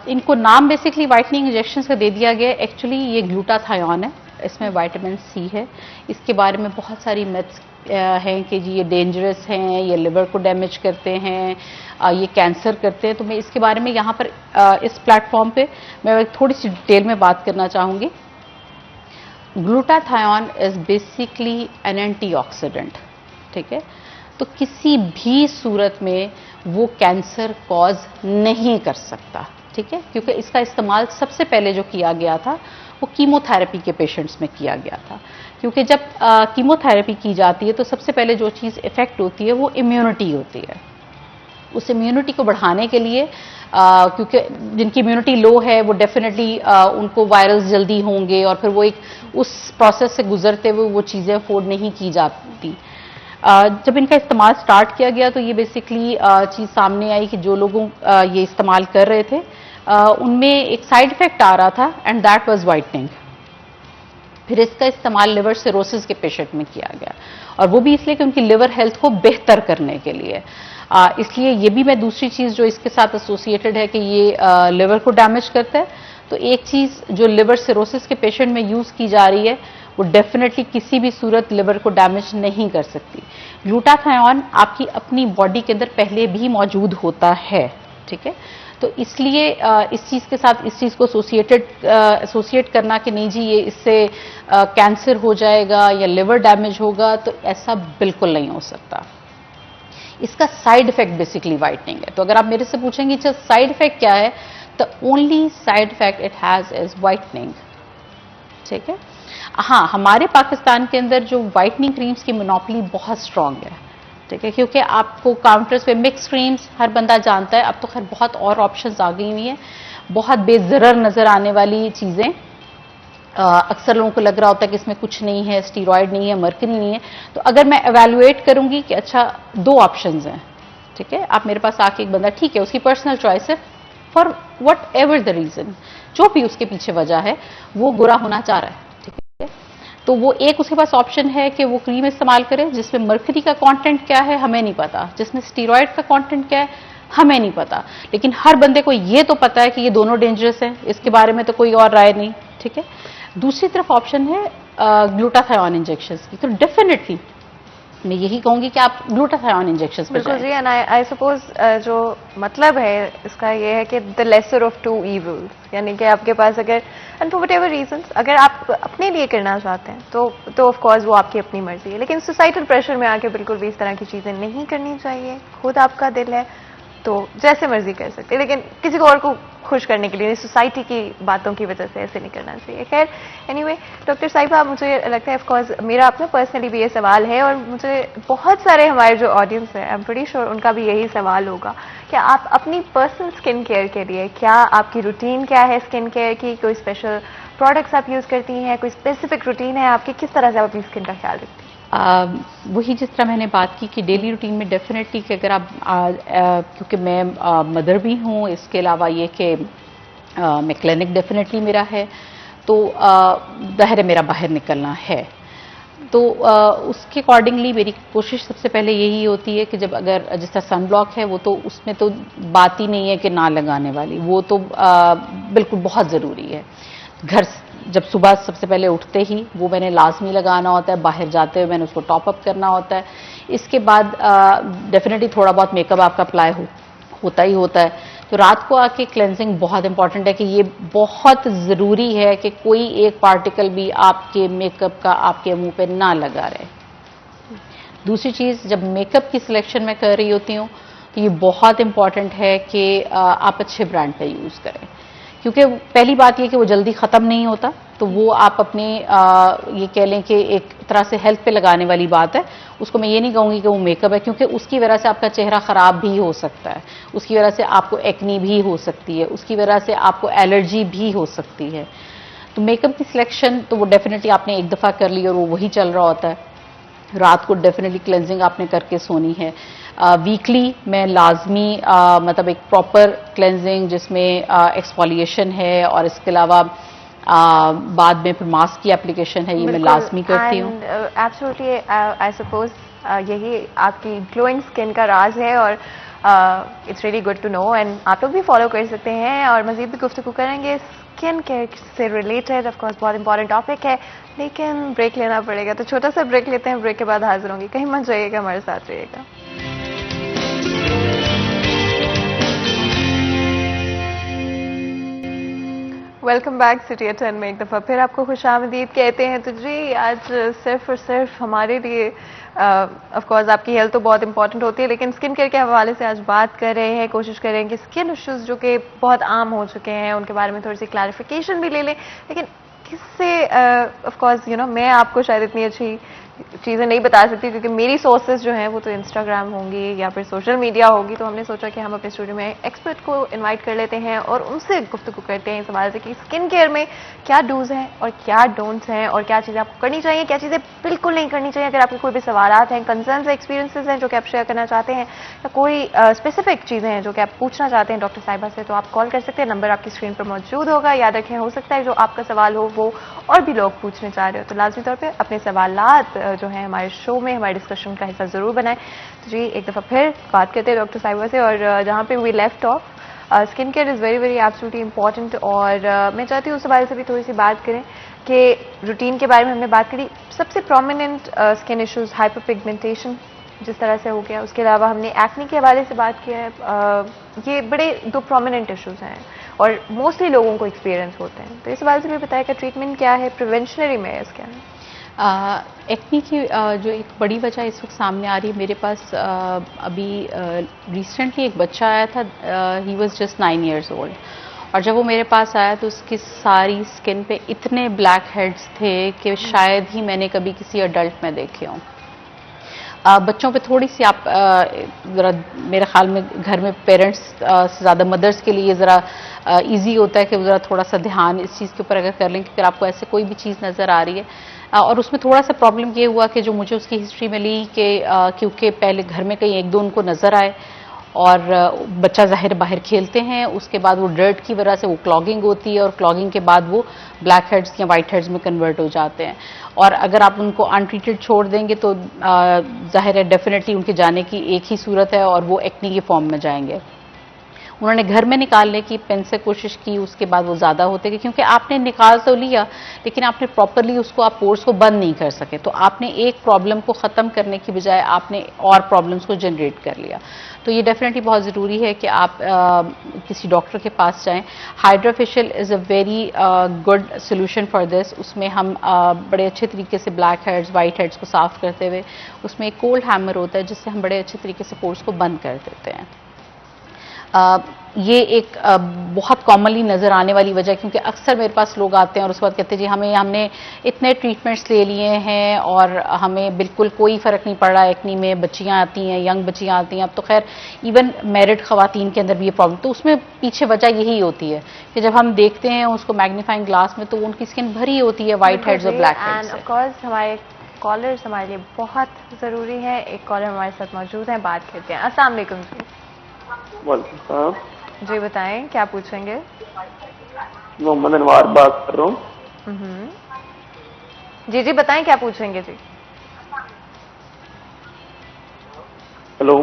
इनको नाम बेसिकली वाइटनिंग इंजेक्शन का दे दिया गया, एक्चुअली ये ग्लूटाथायोन है, इसमें विटामिन सी है। इसके बारे में बहुत सारी मिथ्स हैं कि जी ये डेंजरस हैं, ये लिवर को डैमेज करते हैं, ये कैंसर करते हैं। तो मैं इसके बारे में यहाँ पर इस प्लेटफॉर्म पे मैं थोड़ी सी डिटेल में बात करना चाहूँगी। Glutathione is basically N antioxidant, ठीक है। तो किसी भी सूरत में वो कैंसर कॉज नहीं कर सकता, ठीक है, क्योंकि इसका इस्तेमाल सबसे पहले जो किया गया था वो कीमोथेरेपी के पेशेंट्स में किया गया था। क्योंकि जब कीमोथेरेपी की जाती है तो सबसे पहले जो चीज़ इफेक्ट होती है वो इम्यूनिटी होती है। उस इम्यूनिटी को बढ़ाने के लिए क्योंकि जिनकी इम्यूनिटी लो है वो डेफिनेटली उनको वायरस जल्दी होंगे और फिर वो एक उस प्रोसेस से गुजरते हुए वो चीज़ें अफोर्ड नहीं की जाती। जब इनका इस्तेमाल स्टार्ट किया गया तो ये बेसिकली चीज़ सामने आई कि जो लोगों ये इस्तेमाल कर रहे थे उनमें एक साइड इफेक्ट आ रहा था एंड दैट वाज वाइटनिंग। फिर इसका इस्तेमाल लिवर सिरोसिस के पेशेंट में किया गया और वो भी इसलिए कि उनकी लिवर हेल्थ को बेहतर करने के लिए। इसलिए ये भी मैं दूसरी चीज़ जो इसके साथ एसोसिएटेड है कि ये लिवर को डैमेज करता है। तो एक चीज़ जो लिवर सिरोसिस के पेशेंट में यूज़ की जा रही है वो डेफिनेटली किसी भी सूरत लिवर को डैमेज नहीं कर सकती। ग्लूटाथायोन आपकी अपनी बॉडी के अंदर पहले भी मौजूद होता है, ठीक है। तो इसलिए इस चीज़ के साथ इस चीज़ को एसोसिएट करना कि नहीं जी ये इससे कैंसर हो जाएगा या लिवर डैमेज होगा, तो ऐसा बिल्कुल नहीं हो सकता। इसका साइड इफेक्ट बेसिकली वाइटनिंग है। तो अगर आप मेरे से पूछेंगे अच्छा साइड इफेक्ट क्या है, the only side effect it has is whitening, ठीक है। हाँ, हमारे पाकिस्तान के अंदर जो वाइटनिंग क्रीम्स की मोनोपोली बहुत स्ट्रांग है, ठीक है, क्योंकि आपको काउंटर्स पे मिक्स क्रीम्स हर बंदा जानता है। अब तो खैर बहुत और ऑप्शंस आ गई हुई हैं, बहुत बेज़रर नज़र आने वाली चीज़ें। अक्सर लोगों को लग रहा होता है कि इसमें कुछ नहीं है, स्टीरॉयड नहीं है, मर्करी नहीं है। तो अगर मैं एवेलुएट करूंगी कि अच्छा दो ऑप्शंस हैं, ठीक है, आप मेरे पास आके एक बंदा ठीक है उसकी पर्सनल चॉइस है for what ever the reason, जो भी उसके पीछे वजह है, वो गोरा होना चाह रहा है, ठीक है, तो वो एक उसके पास ऑप्शन है कि वो क्रीम इस्तेमाल करे जिसमें मर्करी का कंटेंट क्या है हमें नहीं पता, जिसमें स्टीरॉयड का कंटेंट क्या है हमें नहीं पता, लेकिन हर बंदे को ये तो पता है कि ये दोनों डेंजरस हैं, इसके बारे में तो कोई और राय नहीं, ठीक है। दूसरी तरफ ऑप्शन है ग्लूटाथायोन इंजेक्शंस की। तो डेफिनेटली मैं यही कहूंगी कि आप ग्लूटाथायोन इंजेक्शंस पे बिल्कुल जाएं। जी। एंड आई सपोज जो मतलब है इसका ये है कि the lesser of two evils, यानी कि आपके पास अगर एंड फॉर व्हाटएवर रीजंस अगर आप अपने लिए करना चाहते हैं तो ऑफ कोर्स वो आपकी अपनी मर्जी है, लेकिन सोसाइटल प्रेशर में आके बिल्कुल भी इस तरह की चीज़ें नहीं करनी चाहिए। खुद आपका दिल है तो जैसे मर्जी कर सकते हैं, लेकिन किसी को और को खुश करने के लिए सोसाइटी की बातों की वजह से ऐसे नहीं करना चाहिए। खैर एनीवे डॉक्टर साहिबा, मुझे लगता है ऑफ कोर्स मेरा अपना पर्सनली भी ये सवाल है और मुझे बहुत सारे हमारे जो ऑडियंस है आई एम प्रीटी श्योर उनका भी यही सवाल होगा कि आप अपनी पर्सनल स्किन केयर के लिए क्या आपकी रूटीन क्या है स्किन केयर की, कोई स्पेशल प्रोडक्ट्स आप यूज़ करती हैं, कोई स्पेसिफिक रूटीन है आपकी, किस तरह से आप अपनी स्किन का ख्याल रखती हैं? वही जिस तरह मैंने बात की कि डेली रूटीन में डेफिनेटली कि अगर आप क्योंकि मैं मदर भी हूँ, इसके अलावा ये कि मैं क्लिनिक डेफिनेटली मेरा है, तो ज़ाहिर है मेरा बाहर निकलना है, तो उसके अकॉर्डिंगली मेरी कोशिश सबसे पहले यही होती है कि जब अगर जिस तरह सन ब्लॉक है वो तो उसमें तो बात ही नहीं है कि ना लगाने वाली, वो तो बिल्कुल बहुत ज़रूरी है। घर जब सुबह सबसे पहले उठते ही वो मैंने लाजमी लगाना होता है, बाहर जाते हुए मैंने उसको टॉप अप करना होता है। इसके बाद डेफिनेटली थोड़ा बहुत मेकअप आपका अप्लाई होता ही होता है। तो रात को आके क्लेंजिंग बहुत इंपॉर्टेंट है कि ये बहुत ज़रूरी है कि कोई एक पार्टिकल भी आपके मेकअप का आपके मुंह पे ना लगा रहे। दूसरी चीज़, जब मेकअप की सिलेक्शन में कर रही होती हूँ तो ये बहुत इंपॉर्टेंट है कि आप अच्छे ब्रांड का यूज़ करें, क्योंकि पहली बात ये कि वो जल्दी ख़त्म नहीं होता, तो वो आप अपने ये कह लें कि एक तरह से हेल्थ पे लगाने वाली बात है। उसको मैं ये नहीं कहूँगी कि वो मेकअप है, क्योंकि उसकी वजह से आपका चेहरा ख़राब भी हो सकता है, उसकी वजह से आपको एक्नी भी हो सकती है, उसकी वजह से आपको एलर्जी भी हो सकती है। तो मेकअप की सिलेक्शन तो वो डेफिनेटली आपने एक दफ़ा कर ली और वो वही चल रहा होता है। रात को डेफिनेटली क्लेंजिंग आपने करके सोनी है। वीकली मैं लाजमी मतलब एक प्रॉपर क्लेंजिंग जिसमें एक्सफोलिएशन है और इसके अलावा बाद में फिर मास्क की एप्लीकेशन है, ये मैं लाजमी करती हूँ। एब्सोल्युटली आई सपोज यही आपकी ग्लोइंग स्किन का राज है और it's really good to know and आप लोग भी फॉलो कर सकते हैं और मजीद भी गुफ्तगू करेंगे स्किन केयर से रिलेटेड। ऑफ कोर्स बहुत इंपॉर्टेंट टॉपिक है, लेकिन ब्रेक लेना पड़ेगा, तो छोटा सा ब्रेक लेते हैं। ब्रेक के बाद हाजिर होंगी, कहीं मत जाइएगा, हमारे साथ रहिएगा। वेलकम बैक सिटी एट 10 में एक दफ़ा फिर आपको खुशामदीद कहते हैं। तो जी आज सिर्फ और सिर्फ हमारे लिए ऑफ कोर्स आपकी हेल्थ तो बहुत इंपॉर्टेंट होती है, लेकिन स्किन केयर के हवाले से आज बात कर रहे हैं। कोशिश करें कि स्किन इश्यूज जो कि बहुत आम हो चुके हैं उनके बारे में थोड़ी सी क्लैरिफिकेशन भी ले लें, लेकिन किससे ऑफ कोर्स यू नो मैं आपको शायद इतनी अच्छी चीज़ें नहीं बता सकती क्योंकि मेरी सोर्सेज जो हैं वो तो इंस्टाग्राम होंगी या फिर सोशल मीडिया होगी। तो हमने सोचा कि हम अपने स्टूडियो में एक्सपर्ट को इनवाइट कर लेते हैं और उनसे गुफ्तगू करते हैं इस सवाल से कि स्किन केयर में क्या डूज हैं और क्या डोंट्स हैं और क्या चीज़ें आपको करनी चाहिए, क्या चीज़ें बिल्कुल नहीं करनी चाहिए। अगर आपके कोई भी सवालात हैं, कंसर्न्स हैं, एक्सपीरियंसेस हैं जो कि आप शेयर करना चाहते हैं या कोई स्पेसिफिक चीज़ें हैं जो कि आप पूछना चाहते हैं डॉक्टर साहिबा से, तो आप कॉल कर सकते हैं। नंबर आपकी स्क्रीन पर मौजूद होगा, याद रखें। हो सकता है जो आपका सवाल हो वो और भी लोग पूछने चाह रहे हो, तो लाजमी तौर पर अपने सवालात जो हैं हमारे शो में हमारे डिस्कशन का हिस्सा जरूर बनाएं। तो जी एक दफ़ा फिर बात करते हैं डॉक्टर साहिबा से और जहाँ पे we left off, skin care is very very absolutely important. और मैं चाहती हूँ उस बारे से भी थोड़ी सी बात करें कि रूटीन के बारे में हमने बात करी। सबसे prominent skin issues hyper pigmentation जिस तरह से हो गया, उसके अलावा हमने एक्ने के हवाले से बात किया है। ये बड़े दो प्रोमिनेंट इश्यूज हैं और मोस्टली लोगों को एक्सपीरियंस होते हैं। तो इस हवाले से भी बताया कि ट्रीटमेंट क्या है, प्रिवेंशनरी में है इसके अंदर। एक्ने की जो एक बड़ी वजह इस वक्त सामने आ रही है, मेरे पास अभी रिसेंटली एक बच्चा आया था, he was just 9 years old, और जब वो मेरे पास आया तो उसकी सारी स्किन पे इतने ब्लैक हेड्स थे कि शायद ही मैंने कभी किसी अडल्ट में देखे हों। बच्चों पे थोड़ी सी आप ज़रा मेरे ख्याल में घर में पेरेंट्स से ज़्यादा मदर्स के लिए ज़रा इजी होता है कि ज़रा थोड़ा सा ध्यान इस चीज़ के ऊपर अगर कर लें कि अगर आपको ऐसे कोई भी चीज़ नज़र आ रही है। और उसमें थोड़ा सा प्रॉब्लम ये हुआ कि जो मुझे उसकी हिस्ट्री मिली कि क्योंकि पहले घर में कहीं एक दो उनको नज़र आए और बच्चा ज़ाहिर बाहर खेलते हैं, उसके बाद वो डर्ट की वजह से वो क्लॉगिंग होती है और क्लॉगिंग के बाद वो ब्लैक हेड्स या वाइट हेड्स में कन्वर्ट हो जाते हैं। और अगर आप उनको अनट्रीटेड छोड़ देंगे तो ज़ाहिर है डेफिनेटली उनके जाने की एक ही सूरत है और वो एक्ने के फॉर्म में जाएंगे। उन्होंने घर में निकालने की पेन से कोशिश की, उसके बाद वो ज़्यादा होते गए क्योंकि आपने निकाल तो लिया लेकिन आपने प्रॉपरली उसको आप पोर्स को बंद नहीं कर सके। तो आपने एक प्रॉब्लम को ख़त्म करने की बजाय आपने और प्रॉब्लम्स को जनरेट कर लिया। तो ये डेफिनेटली बहुत ज़रूरी है कि आप किसी डॉक्टर के पास जाएं। Hydra facial is a very good solution for this. उसमें हम बड़े अच्छे तरीके से ब्लैक हेड्स वाइट हेड्स को साफ़ करते हुए उसमें एक कोल्ड हैमर होता है जिससे हम बड़े अच्छे तरीके से पोर्स को बंद कर देते हैं। ये एक बहुत कॉमनली नज़र आने वाली वजह, क्योंकि अक्सर मेरे पास लोग आते हैं और उसके बाद कहते हैं जी हमने इतने ट्रीटमेंट्स ले लिए हैं और हमें बिल्कुल कोई फ़र्क नहीं पड़ रहा है एक्ने में। बच्चियाँ आती हैं, यंग बच्चियाँ आती हैं, अब तो खैर इवन मैरिड ख़वातीन के अंदर भी ये प्रॉब्लम। तो उसमें पीछे वजह यही होती है कि जब हम देखते हैं उसको मैग्नीफाइंग ग्लास में तो उनकी स्किन भरी होती है वाइट हेड्स और ब्लैक हेड्स से। ऑफ कोर्स हमारे कॉलर्स हमारे लिए बहुत ज़रूरी है। एक कॉलर हमारे साथ मौजूद हैं, बात करते हैं। अस्सलाम वालेकुम जी। वालेकुम जी बताएं क्या पूछेंगे। मोहम्मद अनवार बात कर रहा हूँ। जी जी बताएं क्या पूछेंगे जी। हेलो,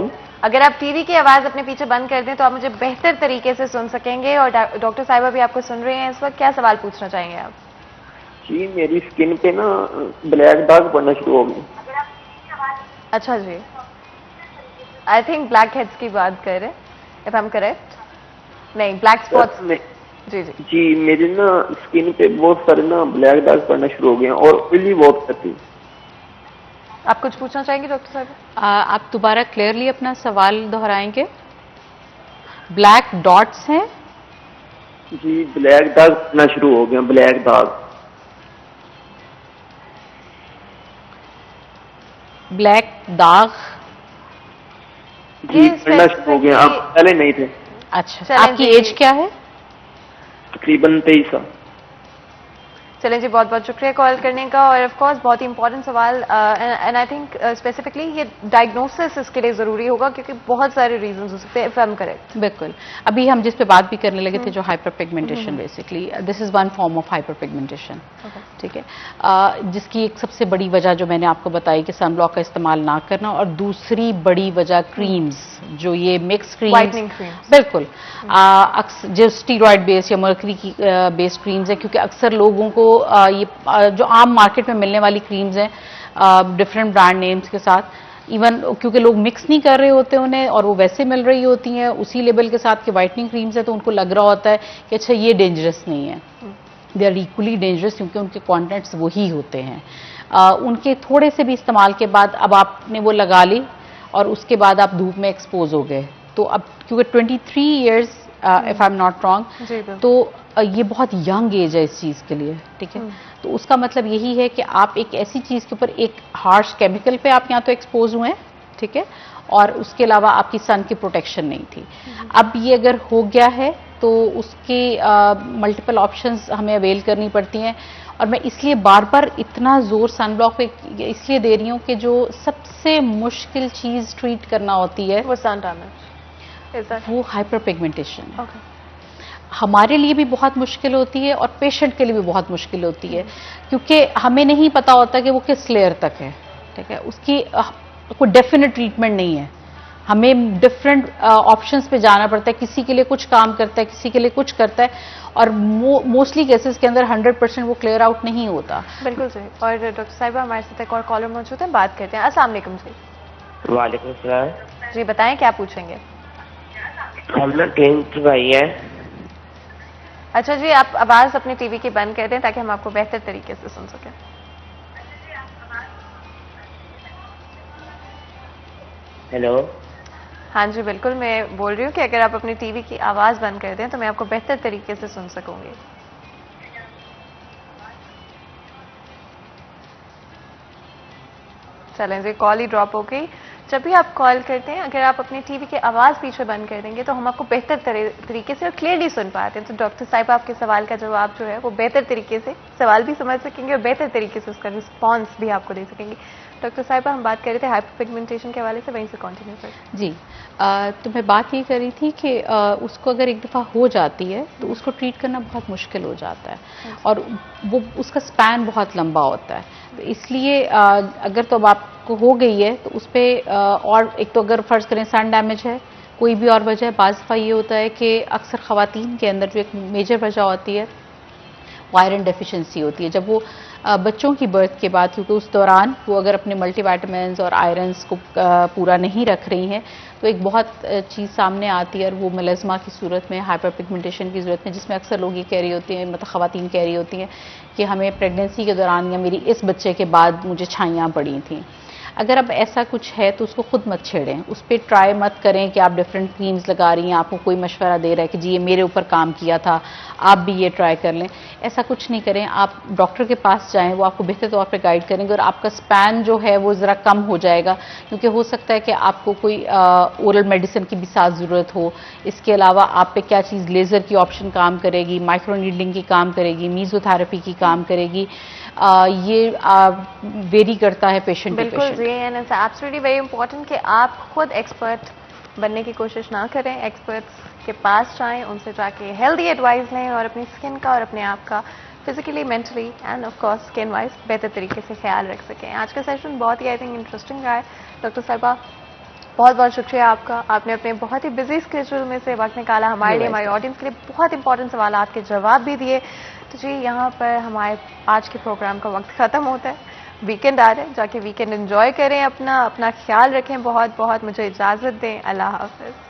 अगर आप टीवी की आवाज़ अपने पीछे बंद कर दें तो आप मुझे बेहतर तरीके से सुन सकेंगे। और डॉक्टर साहिबा भी आपको सुन रहे हैं इस वक्त। क्या सवाल पूछना चाहेंगे आप? जी मेरी स्किन पे ना ब्लैक दाग पड़ना शुरू हो गए। अच्छा जी, आई थिंक ब्लैक हेड्स की बात कर रहे हैं, इफ आई एम करेक्ट। नहीं, ब्लैक स्पॉट्स। जी जी जी मेरी ना स्किन पे बहुत सारे ना ब्लैक दाग पड़ना शुरू हो गए और ऑयली बहुत करती। आप कुछ पूछना चाहेंगे डॉक्टर साहब? आप दोबारा क्लियरली अपना सवाल दोहराएंगे। ब्लैक डॉट्स हैं? जी ब्लैक दाग पड़ना शुरू हो गया, ब्लैक दाग। ब्लैक दाग जी पड़ना शुरू हो गया, अब पहले नहीं थे। अच्छा, आपकी एज क्या है? तकरीबन 23 साल। चलें जी, बहुत बहुत शुक्रिया कॉल करने का। और ऑफ कोर्स बहुत ही इंपॉर्टेंट सवाल, एंड आई थिंक स्पेसिफिकली ये डायग्नोसिस इसके लिए ज़रूरी होगा क्योंकि बहुत सारे रीजंस हो सकते हैं, इफ आई एम करेक्ट। बिल्कुल, अभी हम जिस पे बात भी करने लगे थे, जो hyper pigmentation, basically this is one form of hyper pigmentation, ठीक है। जिसकी एक सबसे बड़ी वजह जो मैंने आपको बताई कि सनब्लॉक का इस्तेमाल ना करना, और दूसरी बड़ी वजह क्रीम्स, जो ये मिक्स Whitening क्रीम्स, creams। बिल्कुल, जो स्टीरॉयड बेस्ड या मर्करी की बेस्ड क्रीम्स है, क्योंकि अक्सर लोगों को ये जो आम मार्केट में मिलने वाली क्रीम्स हैं डिफरेंट ब्रांड नेम्स के साथ, इवन क्योंकि लोग मिक्स नहीं कर रहे होते उन्हें, और वो वैसे मिल रही होती हैं उसी लेवल के साथ कि वाइटनिंग क्रीम्स है, तो उनको लग रहा होता है कि अच्छा ये डेंजरस नहीं है। दे आर इक्वली डेंजरस, क्योंकि उनके कंटेंट्स वही होते हैं। उनके थोड़े से भी इस्तेमाल के बाद अब आपने वो लगा ली और उसके बाद आप धूप में एक्सपोज हो गए, तो अब क्योंकि 23 years if I am not wrong, तो ये बहुत यंग एज है इस चीज़ के लिए, ठीक है। तो उसका मतलब यही है कि आप एक ऐसी चीज़ के ऊपर एक हार्श केमिकल पे आप यहाँ तो एक्सपोज हुए हैं, ठीक है, और उसके अलावा आपकी सन की प्रोटेक्शन नहीं थी। अब ये अगर हो गया है तो उसके मल्टीपल ऑप्शंस हमें अवेल करनी पड़ती हैं, और मैं इसलिए बार बार इतना जोर सनब्लॉक पे इसलिए दे रही हूँ कि जो सबसे मुश्किल चीज़ ट्रीट करना होती है वो सन डैमेज, वो हाइपर पिगमेंटेशन हमारे लिए भी बहुत मुश्किल होती है और पेशेंट के लिए भी बहुत मुश्किल होती है, क्योंकि हमें नहीं पता होता कि वो किस लेयर तक है, ठीक है। उसकी कोई डेफिनेट ट्रीटमेंट नहीं है, हमें डिफरेंट ऑप्शंस पे जाना पड़ता है। किसी के लिए कुछ काम करता है, किसी के लिए कुछ करता है, और मोस्टली केसेस के अंदर 100% वो क्लियर आउट नहीं होता। बिल्कुल सही। और डॉक्टर साहिबा हमारे साथ एक और कॉलर मौजूद है, बात करते हैं। अस्सलाम वालेकुम जी। वालेकुम सलाम जी बताएं क्या पूछेंगे। हम ना 10th भाई है। अच्छा जी, आप आवाज अपनी टीवी की बंद कर दें ताकि हम आपको बेहतर तरीके से सुन सकें। हेलो, हाँ जी बिल्कुल, मैं बोल रही हूँ कि अगर आप अपनी टीवी की आवाज बंद कर दें तो मैं आपको बेहतर तरीके से सुन सकूंगी। चलें जी, कॉल ही ड्रॉप हो गई। जब भी आप कॉल करते हैं, अगर आप अपनी टीवी की आवाज़ पीछे बंद कर देंगे तो हम आपको बेहतर तरीके से और क्लियरली सुन पाते हैं। तो डॉक्टर साहिब आपके सवाल का जवाब जो है वो बेहतर तरीके से सवाल भी समझ सकेंगे और बेहतर तरीके से उसका रिस्पॉन्स भी आपको दे सकेंगे। डॉक्टर साहिबा, हम बात कर रहे थे हाइपर पिगमेंटेशन के हवाले से, वहीं से कंटिन्यू करें। जी, तो मैं बात ये कर रही थी कि उसको अगर एक दफ़ा हो जाती है तो उसको ट्रीट करना बहुत मुश्किल हो जाता है, और वो उसका स्पैन बहुत लंबा होता है। तो इसलिए अगर तो अब आपको हो गई है तो उस पर और एक तो अगर फ़र्ज़ करें सन डैमेज है, कोई भी और वजह है, बाज़ दफ़ा ये होता है कि अक्सर ख़वातीन के अंदर जो एक मेजर वजह होती है वो आयरन डेफिशिएंसी होती है। जब वो बच्चों की बर्थ के बाद, क्योंकि उस दौरान वो अगर अपने मल्टीविटामिन्स और आयरन्स को पूरा नहीं रख रही हैं, तो एक बहुत चीज़ सामने आती है, और वो मेलास्मा की सूरत में, हाइपर पिगमेंटेशन की सूरत में, जिसमें अक्सर लोग ये कह रही होती हैं, मतलब ख़वातीन कह रही होती हैं कि हमें प्रेगनेंसी के दौरान या मेरी इस बच्चे के बाद मुझे छाइयाँ पड़ी थी। अगर अब ऐसा कुछ है तो उसको खुद मत छेड़ें, उस पर ट्राई मत करें कि आप डिफरेंट क्रीम्स लगा रही हैं, आपको कोई मशवरा दे रहा है कि जी ये मेरे ऊपर काम किया था, आप भी ये ट्राई कर लें। ऐसा कुछ नहीं करें, आप डॉक्टर के पास जाएं, वो आपको बेहतर तौर पे गाइड करेंगे, और आपका स्पैन जो है वो ज़रा कम हो जाएगा, क्योंकि हो सकता है कि आपको कोई ओरल मेडिसिन की भी साथ ज़रूरत हो। इसके अलावा आप पे क्या चीज़ लेज़र की ऑप्शन काम करेगी, माइक्रो नीडलिंग की काम करेगी, मीज़ोथेरेपी की काम करेगी, ये वेरी करता है पेशेंट टू पेशेंट। बिल्कुल जी, and it's absolutely very important कि आप खुद एक्सपर्ट बनने की कोशिश ना करें, एक्सपर्ट्स के पास जाएं, उनसे जाके हेल्दी एडवाइस लें और अपनी स्किन का और अपने आप का physically, mentally and of course skin wise बेहतर तरीके से ख्याल रख सकें। आज का सेशन बहुत ही आई थिंक इंटरेस्टिंग रहा है। डॉक्टर साहिबा, बहुत बहुत शुक्रिया आपका, आपने अपने बहुत ही बिजी स्केड्यूल में से वक्त निकाला हमारे लिए, हमारी ऑडियंस के लिए बहुत इंपॉर्टेंट सवाल आपके जवाब भी दिए। तो जी, यहाँ पर हमारे आज के प्रोग्राम का वक्त ख़त्म होता है, वीकेंड आ रहा है, जाके वीकेंड एंजॉय करें, अपना ख्याल रखें, बहुत बहुत मुझे इजाज़त दें, अल्लाह हाफ़िज़।